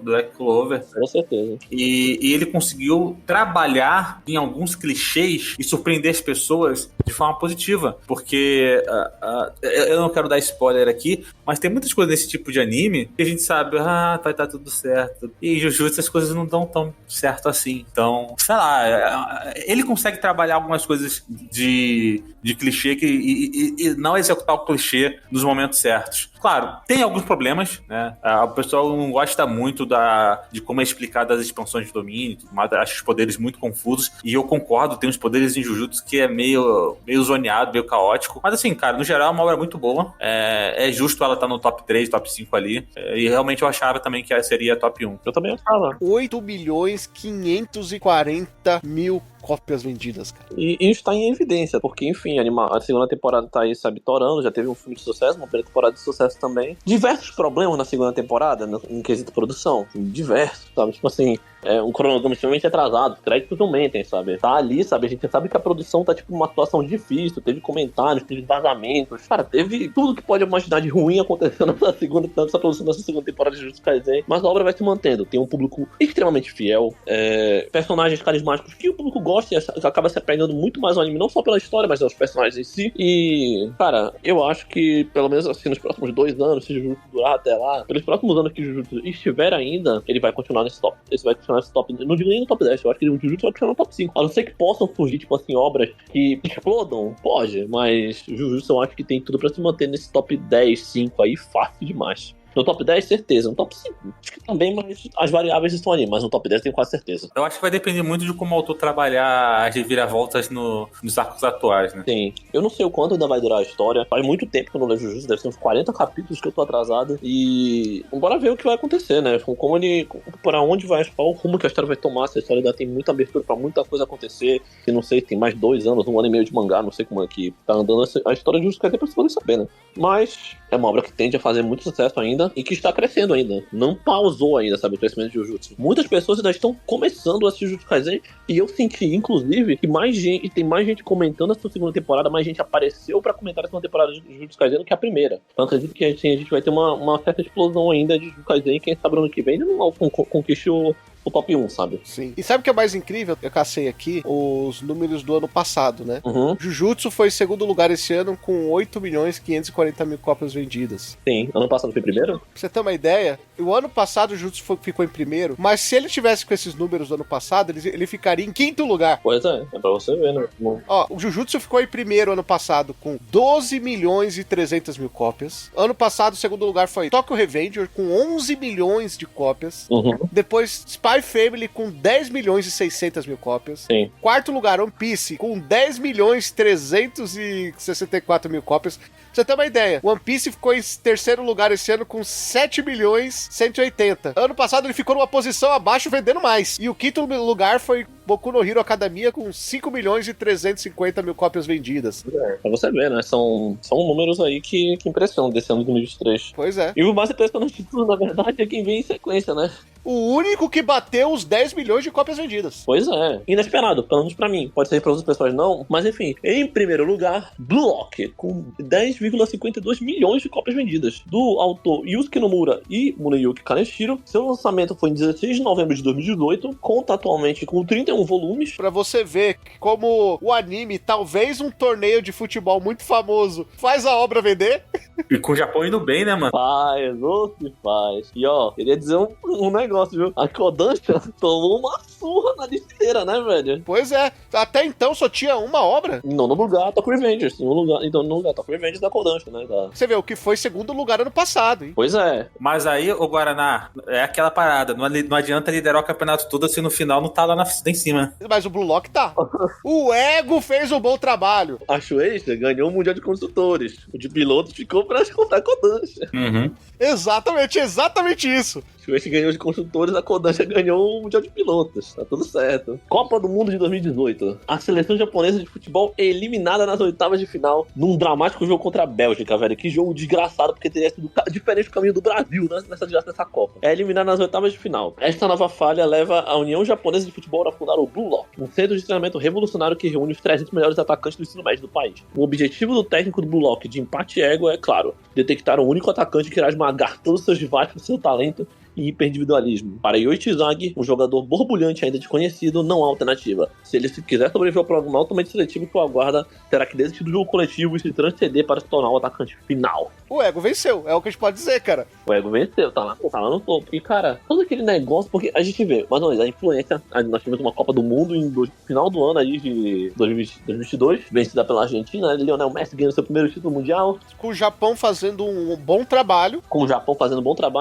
Speaker 3: Black Clover.
Speaker 4: Com certeza.
Speaker 3: E ele conseguiu trabalhar em alguns clichês e surpreender as pessoas de forma positiva. Porque eu não quero dar spoiler aqui, mas tem muitas coisas desse tipo de anime que a gente sabe, vai estar tudo certo. E em Jujutsu as coisas não estão tão certo assim. Então, sei lá, ele consegue trabalhar algumas coisas de clichê e não executar o clichê nos momentos certos. Claro, tem alguns problemas, né? O pessoal não gosta muito de como é explicado as expansões de domínio, mas acha os poderes muito confusos. E eu concordo, tem uns poderes em Jujutsu que é meio zoneado, meio caótico. Mas assim, cara, no geral é uma obra muito boa. É justo ela estar no top 3, top 5 ali. E realmente eu achava também que seria top 1.
Speaker 4: Eu também achava.
Speaker 2: 8.540.000 cópias vendidas, cara.
Speaker 4: E isso tá em evidência, porque, enfim, a segunda temporada tá aí, sabe, torando, já teve um filme de sucesso, uma primeira temporada de sucesso também. Diversos problemas na segunda temporada, em quesito produção. Diversos, sabe? Tipo assim, um cronograma extremamente atrasado, créditos não mentem, sabe? Tá ali, sabe? A gente sabe que a produção tá, tipo, uma situação difícil, teve comentários, teve vazamentos. Cara, teve tudo que pode imaginar de ruim acontecendo nessa produção dessa segunda temporada de Jujutsu Kaisen. Mas a obra vai se mantendo. Tem um público extremamente fiel, personagens carismáticos que o público gosta e acaba se apegando muito mais ao anime, não só pela história, mas aos personagens em si. E, cara, eu acho que, pelo menos assim, nos próximos 2 anos, se Jujutsu durar até lá, pelos próximos anos que Jujutsu estiver ainda, ele vai continuar nesse top. Esse vai continuar nesse top. Não digo nem no top 10, eu acho que o Jujutsu vai continuar no top 5. A não ser que possam surgir, tipo assim, obras que explodam, pode, mas Jujutsu eu acho que tem tudo pra se manter nesse top 10, 5 aí, fácil demais. No top 10, certeza. No top 5, acho que também, mas as variáveis estão ali. Mas no top 10 tenho quase certeza.
Speaker 3: Eu acho que vai depender muito de como o autor trabalhar as reviravoltas nos arcos atuais, né?
Speaker 4: Sim. Eu não sei o quanto ainda vai durar a história. Faz muito tempo que eu não leio Jujutsu. Deve ser uns 40 capítulos que eu tô atrasado. E bora ver o que vai acontecer, né? Como ele... Para onde vai... Qual o rumo que a história vai tomar. Se a história ainda tem muita abertura pra muita coisa acontecer. E não sei, tem mais 2 anos, 1 ano e meio de mangá. Não sei como é que tá andando a história de Jujutsu Kaisen pra vocês saber, né? Mas é uma obra que tende a fazer muito sucesso ainda. E que está crescendo ainda. Não pausou ainda, sabe, o crescimento de Jujutsu. Muitas pessoas ainda estão começando a assistir Jujutsu Kaisen e eu senti, inclusive, que tem mais gente comentando essa segunda temporada, mais gente apareceu pra comentar a segunda temporada de Jujutsu Kaisen do que a primeira. Então acredito que assim, a gente vai ter uma certa explosão ainda de Jujutsu Kaisen e quem sabe no ano que vem não conquiste o top 1, sabe?
Speaker 2: Sim. E sabe o que é mais incrível? Eu cacei aqui os números do ano passado, né? Jujutsu foi em segundo lugar esse ano com 8.540.000 cópias vendidas.
Speaker 4: Sim. Ano passado foi primeiro?
Speaker 2: Pra você ter uma ideia, o ano passado o Jujutsu ficou em primeiro, mas se ele tivesse com esses números do ano passado, ele ficaria em quinto lugar.
Speaker 4: Pois é pra você ver, né?
Speaker 2: Ó, o Jujutsu ficou em primeiro ano passado com 12.300.000 cópias. Ano passado, o segundo lugar foi Tokyo Revenger com 11 milhões de cópias. Depois, Spy Family com 10.600.000 cópias.
Speaker 4: Sim.
Speaker 2: Quarto lugar, One Piece com 10.364.000 cópias. Pra você ter uma ideia, One Piece ficou em terceiro lugar esse ano com 7.180.000. Ano passado ele ficou numa posição abaixo vendendo mais. E o quinto lugar foi Boku no Hero Academia com 5.350.000 cópias vendidas.
Speaker 4: Pra você ver, né? São números aí que impressionam desse ano de 2023.
Speaker 2: Pois é.
Speaker 4: E o mais impressionante de tudo, na verdade, é quem vem em sequência, né?
Speaker 2: O único que bateu os 10 milhões de cópias vendidas.
Speaker 4: Pois é. Inesperado, pelo menos pra mim. Pode ser para outras pessoas não, mas enfim. Em primeiro lugar, Blue Lock, com 10,52 milhões de cópias vendidas. Do autor Yusuke Nomura e Muneyuki Kaneshiro. Seu lançamento foi em 16 de novembro de 2018. Conta atualmente com 31 volumes.
Speaker 2: Pra você ver como o anime, talvez um torneio de futebol muito famoso, faz a obra vender.
Speaker 3: E com o Japão indo bem, né, mano?
Speaker 4: Faz, ou se faz. E ó, queria dizer um negócio, viu? A Kodansha tomou uma surra na listeira, né, velho?
Speaker 2: Pois é. Até então só tinha uma obra.
Speaker 4: Em nono lugar, Tokyo Revengers. Então, no lugar, Tokyo Revengers da Kodansha, né?
Speaker 2: Você vê, o que foi segundo lugar ano passado, hein?
Speaker 4: Pois é.
Speaker 3: Mas aí, o Guaraná, é aquela parada. Não adianta liderar o campeonato todo se no final não tá lá em cima.
Speaker 2: Mas o Blue Lock tá. O Ego fez um bom trabalho.
Speaker 4: A Shueisha ganhou o Mundial de Construtores. O de pilotos ficou pra comprar a Kodansha.
Speaker 2: Exatamente isso.
Speaker 4: Shueisha ganhou de construtores, a Kodansha ganhou o Mundial de Pilotos. Tá tudo certo. Copa do Mundo de 2018. A seleção japonesa de futebol é eliminada nas oitavas de final num dramático jogo contra a Bélgica, velho. Que jogo desgraçado, porque teria sido diferente do caminho do Brasil nessa Copa. É eliminada nas oitavas de final. Esta nova falha leva a União Japonesa de Futebol a fundar o Blue Lock, um centro de treinamento revolucionário que reúne os 300 melhores atacantes do ensino médio do país. O objetivo do técnico do Blue Lock de empate ego é, claro, detectar o único atacante que irá esmagar todos os seus rivais com seu talento e hiperindividualismo. Para Yoichi Izagi, um jogador borbulhante ainda desconhecido, não há alternativa. Se ele quiser sobreviver ao programa altamente seletivo que o aguarda, terá que desistir do jogo coletivo e se transcender para se tornar o atacante final.
Speaker 2: O Ego venceu, é o que a gente pode dizer, cara.
Speaker 4: O Ego venceu, tá lá no topo. E, cara, todo aquele negócio, porque a gente vê, mais ou menos, a influência, nós tivemos uma Copa do Mundo no final do ano aí de 2022, vencida pela Argentina, né? Lionel Messi ganhando seu primeiro título mundial.
Speaker 2: Com o Japão fazendo um bom trabalho.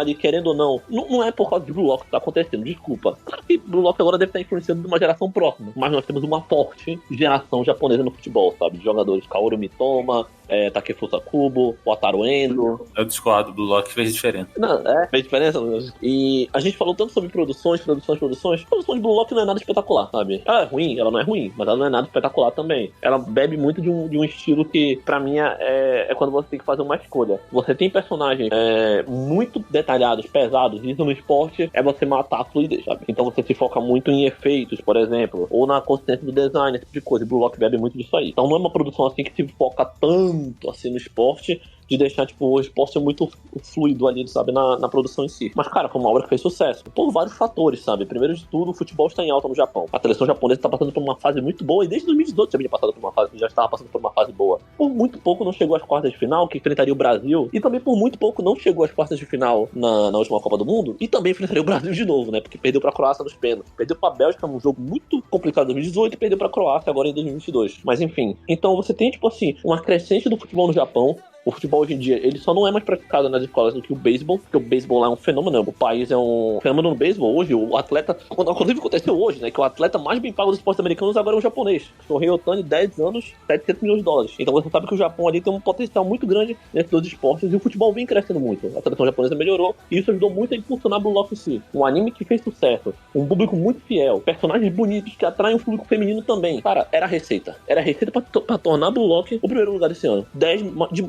Speaker 4: E querendo ou não é por causa de Blue Lock que tá acontecendo, desculpa. Claro que Blue Lock agora deve estar influenciando de uma geração próxima, mas nós temos uma forte geração japonesa no futebol, sabe? De jogadores Kaoru Mitoma, Takefusa Kubo, Wataru Endo.
Speaker 3: Eu discordo, Blue Lock fez diferença.
Speaker 4: Não, fez diferença. E a gente falou tanto sobre produções. A produção de Blue Lock não é nada espetacular, sabe? Ela é ruim, ela não é ruim, mas ela não é nada espetacular também. Ela bebe muito de um estilo que, pra mim, é quando você tem que fazer uma escolha. Você tem personagens muito detalhados, pesados, isso no esporte é você matar a fluidez, sabe? Então você se foca muito em efeitos, por exemplo, ou na consistência do design, esse tipo de coisa. E Blue Lock bebe muito disso aí. Então não é uma produção assim que se foca tanto assim no esporte, de deixar, tipo, o esporte muito fluido ali, sabe, na produção em si. Mas, cara, foi uma obra que fez sucesso. Por vários fatores, sabe? Primeiro de tudo, o futebol está em alta no Japão. A seleção japonesa está passando por uma fase muito boa, e desde 2018 já estava passando por uma fase boa. Por muito pouco não chegou às quartas de final, que enfrentaria o Brasil, e também por muito pouco não chegou às quartas de final na última Copa do Mundo, e também enfrentaria o Brasil de novo, né? Porque perdeu pra Croácia nos pênaltis. Perdeu pra Bélgica num jogo muito complicado em 2018 e perdeu pra Croácia agora em 2022. Mas, enfim. Então você tem, tipo assim, uma crescente do futebol no Japão. O futebol hoje em dia, ele só não é mais praticado nas escolas do que o beisebol, porque o beisebol lá é um fenômeno, o país é um fenômeno no beisebol hoje, o atleta, inclusive aconteceu hoje, né, que o atleta mais bem pago dos esportes americanos agora é um japonês, o Rei Otani, 10 anos, 700 milhões de dólares. Então você sabe que o Japão ali tem um potencial muito grande nesses dois esportes, e o futebol vem crescendo muito. A seleção japonesa melhorou, e isso ajudou muito a impulsionar Blue Lock em si. Um anime que fez sucesso, um público muito fiel, personagens bonitos que atraem o público feminino também. Cara, era a receita pra tornar Blue Lock o primeiro lugar desse ano.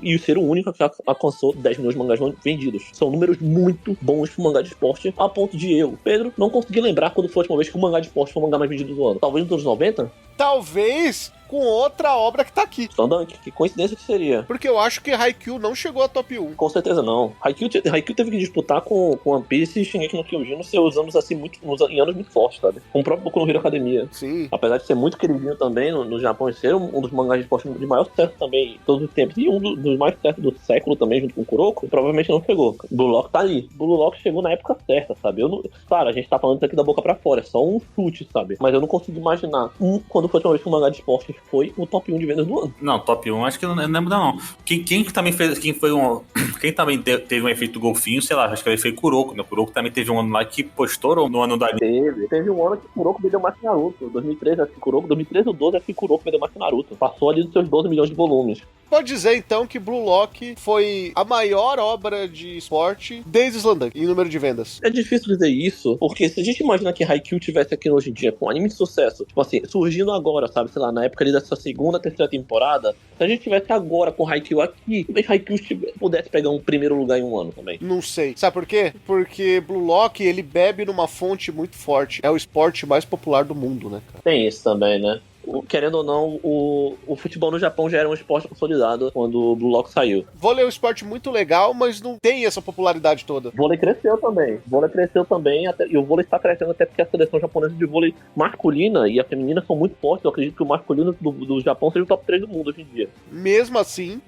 Speaker 4: E ser o único que alcançou 10 milhões de mangás vendidos. São números muito bons pro mangá de esporte, a ponto de eu, Pedro, não consegui lembrar quando foi a última vez que o mangá de esporte foi o mangá mais vendido do ano. Talvez nos anos 90?
Speaker 2: Talvez com outra obra que tá aqui.
Speaker 4: Slam Dunk, que coincidência que seria.
Speaker 2: Porque eu acho que Haikyuu não chegou a top 1.
Speaker 4: Com certeza não. Haikyuu teve que disputar com One Piece e Shingeki no Kyojin nos seus anos assim, em anos muito fortes, sabe? Com o próprio Boku no Hero Academia.
Speaker 2: Sim.
Speaker 4: Apesar de ser muito queridinho também no Japão e ser um dos mangás de esporte de maior sucesso também em todos os tempos, e um dos mais sucessos do século também, junto com o Kuroko, provavelmente não chegou. Blue Lock tá ali. Blue Lock chegou na época certa, sabe? Claro, a gente tá falando isso aqui da boca pra fora, é só um chute, sabe? Mas eu não consigo imaginar quando foi a última vez que um mangá de esporte foi o top 1 de vendas do ano.
Speaker 3: Não, top 1 acho que não lembro não. Quem também fez, quem também teve um efeito golfinho, sei lá, acho que ele foi Kuroko, né? Kuroko também teve um ano lá que estourou no ano da...
Speaker 4: Teve um ano que Kuroko vendeu mais que Naruto. 2013 acho que Kuroko, 2013 ou 12 acho que Kuroko vendeu mais que Naruto. Passou ali dos seus 12 milhões de volumes.
Speaker 2: Pode dizer, então, que Blue Lock foi a maior obra de esporte desde Slam Dunk, em número de vendas.
Speaker 4: É difícil dizer isso, porque se a gente imagina que Haikyuu tivesse aqui hoje em dia com anime de sucesso, tipo assim, surgindo agora, sabe, sei lá, na época ali dessa segunda, terceira temporada, se a gente tivesse agora com Haikyuu aqui, talvez Haikyuu pudesse pegar um primeiro lugar em um ano também.
Speaker 2: Não sei. Sabe por quê? Porque Blue Lock, ele bebe numa fonte muito forte. É o esporte mais popular do mundo, né, cara?
Speaker 4: Tem isso também, né? Querendo ou não, o futebol no Japão já era um esporte consolidado quando o Blue Lock saiu.
Speaker 2: Vôlei é um esporte muito legal, mas não tem essa popularidade toda.
Speaker 4: O vôlei cresceu também. E o vôlei está crescendo até porque a seleção japonesa de vôlei masculina e a feminina são muito fortes. Eu acredito que o masculino do Japão seja o top 3 do mundo hoje em dia.
Speaker 2: Mesmo assim,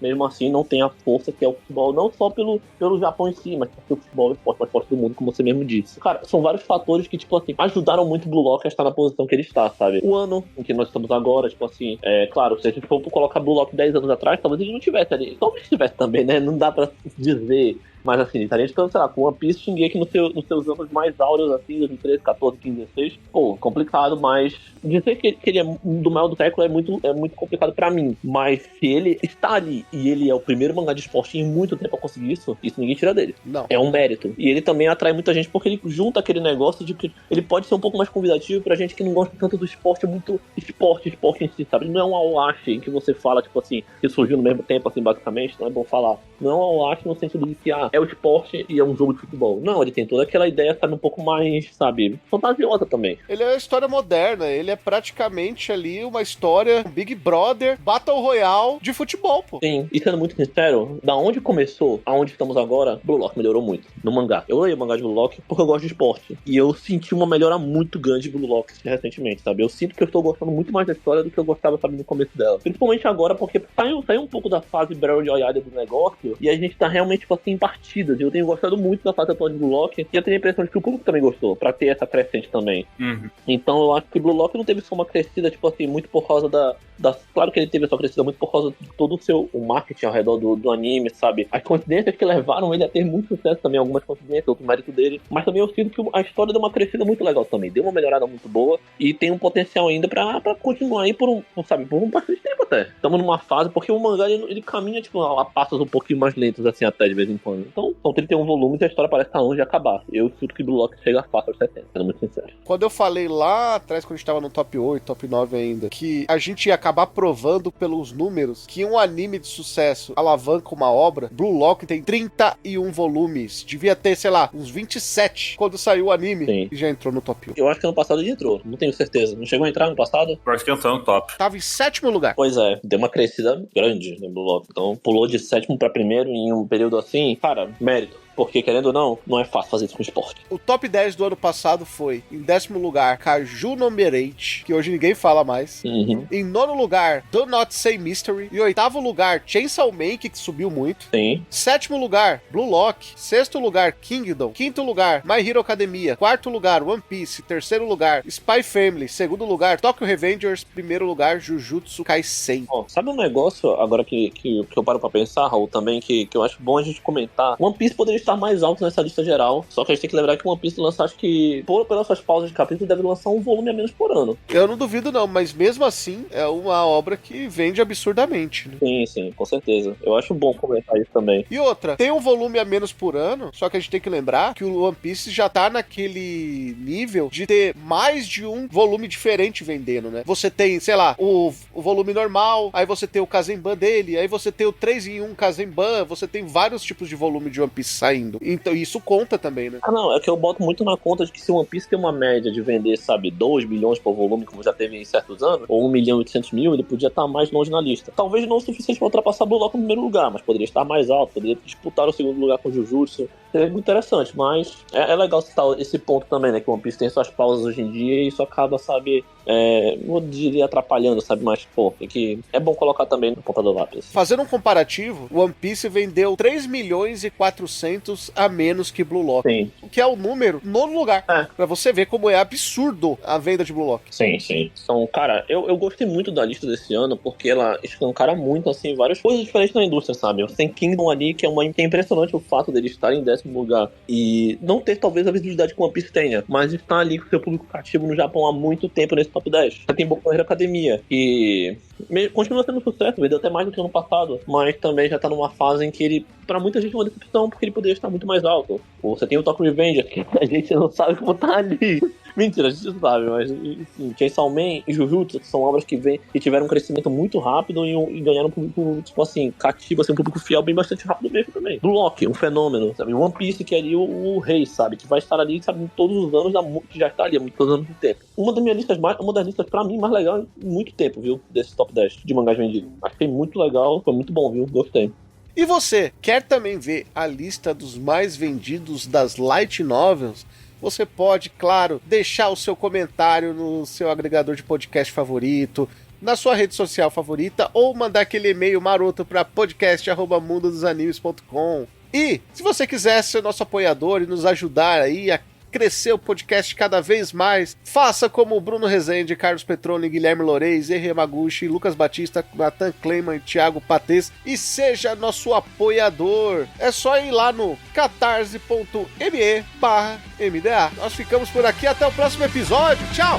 Speaker 4: não tem a força que é o futebol, não só pelo Japão em si, mas porque o futebol é o esporte mais forte do mundo, como você mesmo disse. Cara, são vários fatores que, tipo assim, ajudaram muito o Blue Lock a estar na posição que ele está, sabe? O ano em que nós estamos agora, tipo assim, claro, se a gente for colocar Blue Lock 10 anos atrás, talvez ele não tivesse ali. Talvez tivesse também, né? Não dá pra dizer. Mas assim, estaria ficando, sei lá, com One Piece, Shingeki nos seus anos mais áureos, assim, 2013, 14, 15, 16. Pô, complicado, mas dizer que ele é do maior do século é muito complicado pra mim. Mas se ele está ali e ele é o primeiro mangá de esporte em muito tempo a conseguir isso ninguém tira dele.
Speaker 2: Não.
Speaker 4: É um mérito. E ele também atrai muita gente porque ele junta aquele negócio de que ele pode ser um pouco mais convidativo pra gente que não gosta tanto do esporte, muito esporte em si, sabe? Não é um awashi em que você fala, tipo assim, que surgiu no mesmo tempo, assim, basicamente, não é bom falar. Não é um awashi no sentido de que, é o esporte e é um jogo de futebol. Não, ele tem toda aquela ideia, sabe, um pouco mais, sabe, fantasiosa também.
Speaker 2: Ele é uma história moderna, ele é praticamente ali uma história Big Brother, Battle Royale de futebol, pô.
Speaker 4: Sim, e sendo muito sincero, da onde começou, aonde estamos agora, Blue Lock melhorou muito no mangá. Eu leio o mangá de Blue Lock porque eu gosto de esporte. E eu senti uma melhora muito grande de Blue Lock recentemente, sabe? Eu sinto que eu estou gostando muito mais da história do que eu gostava, sabe, no começo dela. Principalmente agora, porque saiu um pouco da fase Battle Royale do negócio e a gente tá realmente, tipo assim, em partidas. Eu tenho gostado muito da fase atual de Blue Lock e eu tenho a impressão de que o público também gostou, pra ter essa crescente também.
Speaker 3: Uhum.
Speaker 4: Então eu acho que Blue Lock não teve só uma crescida, tipo assim, muito por causa claro que ele teve essa crescida muito por causa de todo o marketing ao redor do anime, sabe? As coincidências que levaram ele a ter muito sucesso também, algumas coincidências, outro mérito dele. Mas também eu sinto que a história deu uma crescida muito legal também. Deu uma melhorada muito boa e tem um potencial ainda pra continuar aí por um bastante tempo até. Estamos numa fase, porque o mangá ele caminha, tipo, a passos um pouquinho mais lentos, assim, até de vez em quando. Então, são 31 volumes e a história parece estar longe de acabar. Eu sinto que Blue Lock chega fácil aos 70, sendo muito sincero.
Speaker 2: Quando eu falei lá atrás, quando a gente tava no top 8, top 9 ainda, que a gente ia acabar provando pelos números que um anime de sucesso alavanca uma obra, Blue Lock tem 31 volumes. Devia ter, sei lá, uns 27 quando saiu o anime.
Speaker 4: Sim.
Speaker 2: E já entrou no top 1.
Speaker 4: Eu acho que ano passado ele entrou, não tenho certeza. Não chegou a entrar no passado?
Speaker 3: Eu acho que entrou no top.
Speaker 2: Tava em 7º lugar.
Speaker 4: Pois é, deu uma crescida grande no Blue Lock. Então pulou de 7º pra primeiro em um período assim. Cara, mérito. Porque, querendo ou não é fácil fazer isso com esporte.
Speaker 2: O top 10 do ano passado foi, em 10º lugar, Kaiju no Mirage, que hoje ninguém fala mais.
Speaker 4: Uhum.
Speaker 2: Em 9º lugar, Do Not Say Mystery. Em 8º lugar, Chainsaw Man, que subiu muito.
Speaker 4: Sim.
Speaker 2: 7º lugar, Blue Lock. 6º lugar, Kingdom. 5º lugar, My Hero Academia. 4º lugar, One Piece. 3º lugar, Spy Family. 2º lugar, Tokyo Revengers. 1º lugar, Jujutsu Kaisen.
Speaker 4: Ó, sabe um negócio, agora que eu paro pra pensar, Raul, também, que eu acho bom a gente comentar? One Piece poderia estar mais alto nessa lista geral, só que a gente tem que lembrar que o One Piece lança, acho que, pelas suas pausas de capítulo, deve lançar um volume a menos por ano.
Speaker 2: Eu não duvido não, mas mesmo assim, é uma obra que vende absurdamente, né?
Speaker 4: Sim, com certeza. Eu acho bom comentar isso também.
Speaker 2: E outra, tem um volume a menos por ano, só que a gente tem que lembrar que o One Piece já tá naquele nível de ter mais de um volume diferente vendendo, né? Você tem, sei lá, o volume normal, aí você tem o Kazenban dele, aí você tem o 3 em 1 Kazenban, você tem vários tipos de volume de One Piece saindo. saindo. Então isso conta também, né?
Speaker 4: Ah, não, é que eu boto muito na conta de que se o One Piece tem uma média de vender, sabe, 2 milhões por volume, como já teve em certos anos, ou 1.800.000, ele podia estar mais longe na lista. Talvez não o suficiente para ultrapassar Blue Lock no primeiro lugar, mas poderia estar mais alto, poderia disputar o segundo lugar com o Jujutsu. Seria muito interessante, mas é legal citar esse ponto também, né, que o One Piece tem suas pausas hoje em dia e isso acaba, sabe, não diria atrapalhando, sabe, mas, pô, é bom colocar também no ponta do lápis.
Speaker 2: Fazendo um comparativo, o One Piece vendeu 3.400.000 a menos que Blue Lock.
Speaker 4: Sim.
Speaker 2: O que é o número no lugar. Pra você ver como é absurdo a venda de Blue Lock.
Speaker 4: Sim, sim. Então, cara, eu gostei muito da lista desse ano, porque ela escancara muito, assim, várias coisas diferentes na indústria, sabe? Você tem Kingdom ali, que é impressionante o fato dele estar em 10º lugar e não ter, talvez, a visibilidade que o One Piece tenha, mas estar ali com seu público cativo no Japão há muito tempo nesse top 10. Você tem Boku no Hero Academia, que continua sendo um sucesso, vendeu até mais do que ano passado, mas também já tá numa fase em que ele, pra muita gente, é uma decepção, porque ele poderia estar muito mais alto. Ou você tem o Tokyo Revenger, que a gente não sabe como tá ali. Mentira, a gente sabe, mas enfim, Chainsaw Man e Jujutsu, que são obras que tiveram um crescimento muito rápido e ganharam um público, tipo assim, cativo, assim, um público fiel bem bastante rápido mesmo também. Blue Lock, um fenômeno, sabe? One Piece, que é ali o rei, sabe? Que vai estar ali, sabe, todos os anos, que já está ali há muitos anos de tempo. Uma das listas, pra mim, mais legal em muito tempo, viu? Desse top 10 de mangás vendidos. Achei muito legal, foi muito bom, viu? Gostei.
Speaker 2: E você, quer também ver a lista dos mais vendidos das Light Novels? Você pode, claro, deixar o seu comentário no seu agregador de podcast favorito, na sua rede social favorita, ou mandar aquele e-mail maroto para podcast@mundodosanimes.com. E, se você quiser ser nosso apoiador e nos ajudar aí a crescer o podcast cada vez mais, faça como o Bruno Rezende, Carlos Petroni, Guilherme Loureis, Henri Yamaguchi, Lucas Batista, Nathan Kleiman e Thiago Patês e seja nosso apoiador. É só ir lá no catarse.me/MDA. Nós ficamos por aqui, até o próximo episódio. Tchau!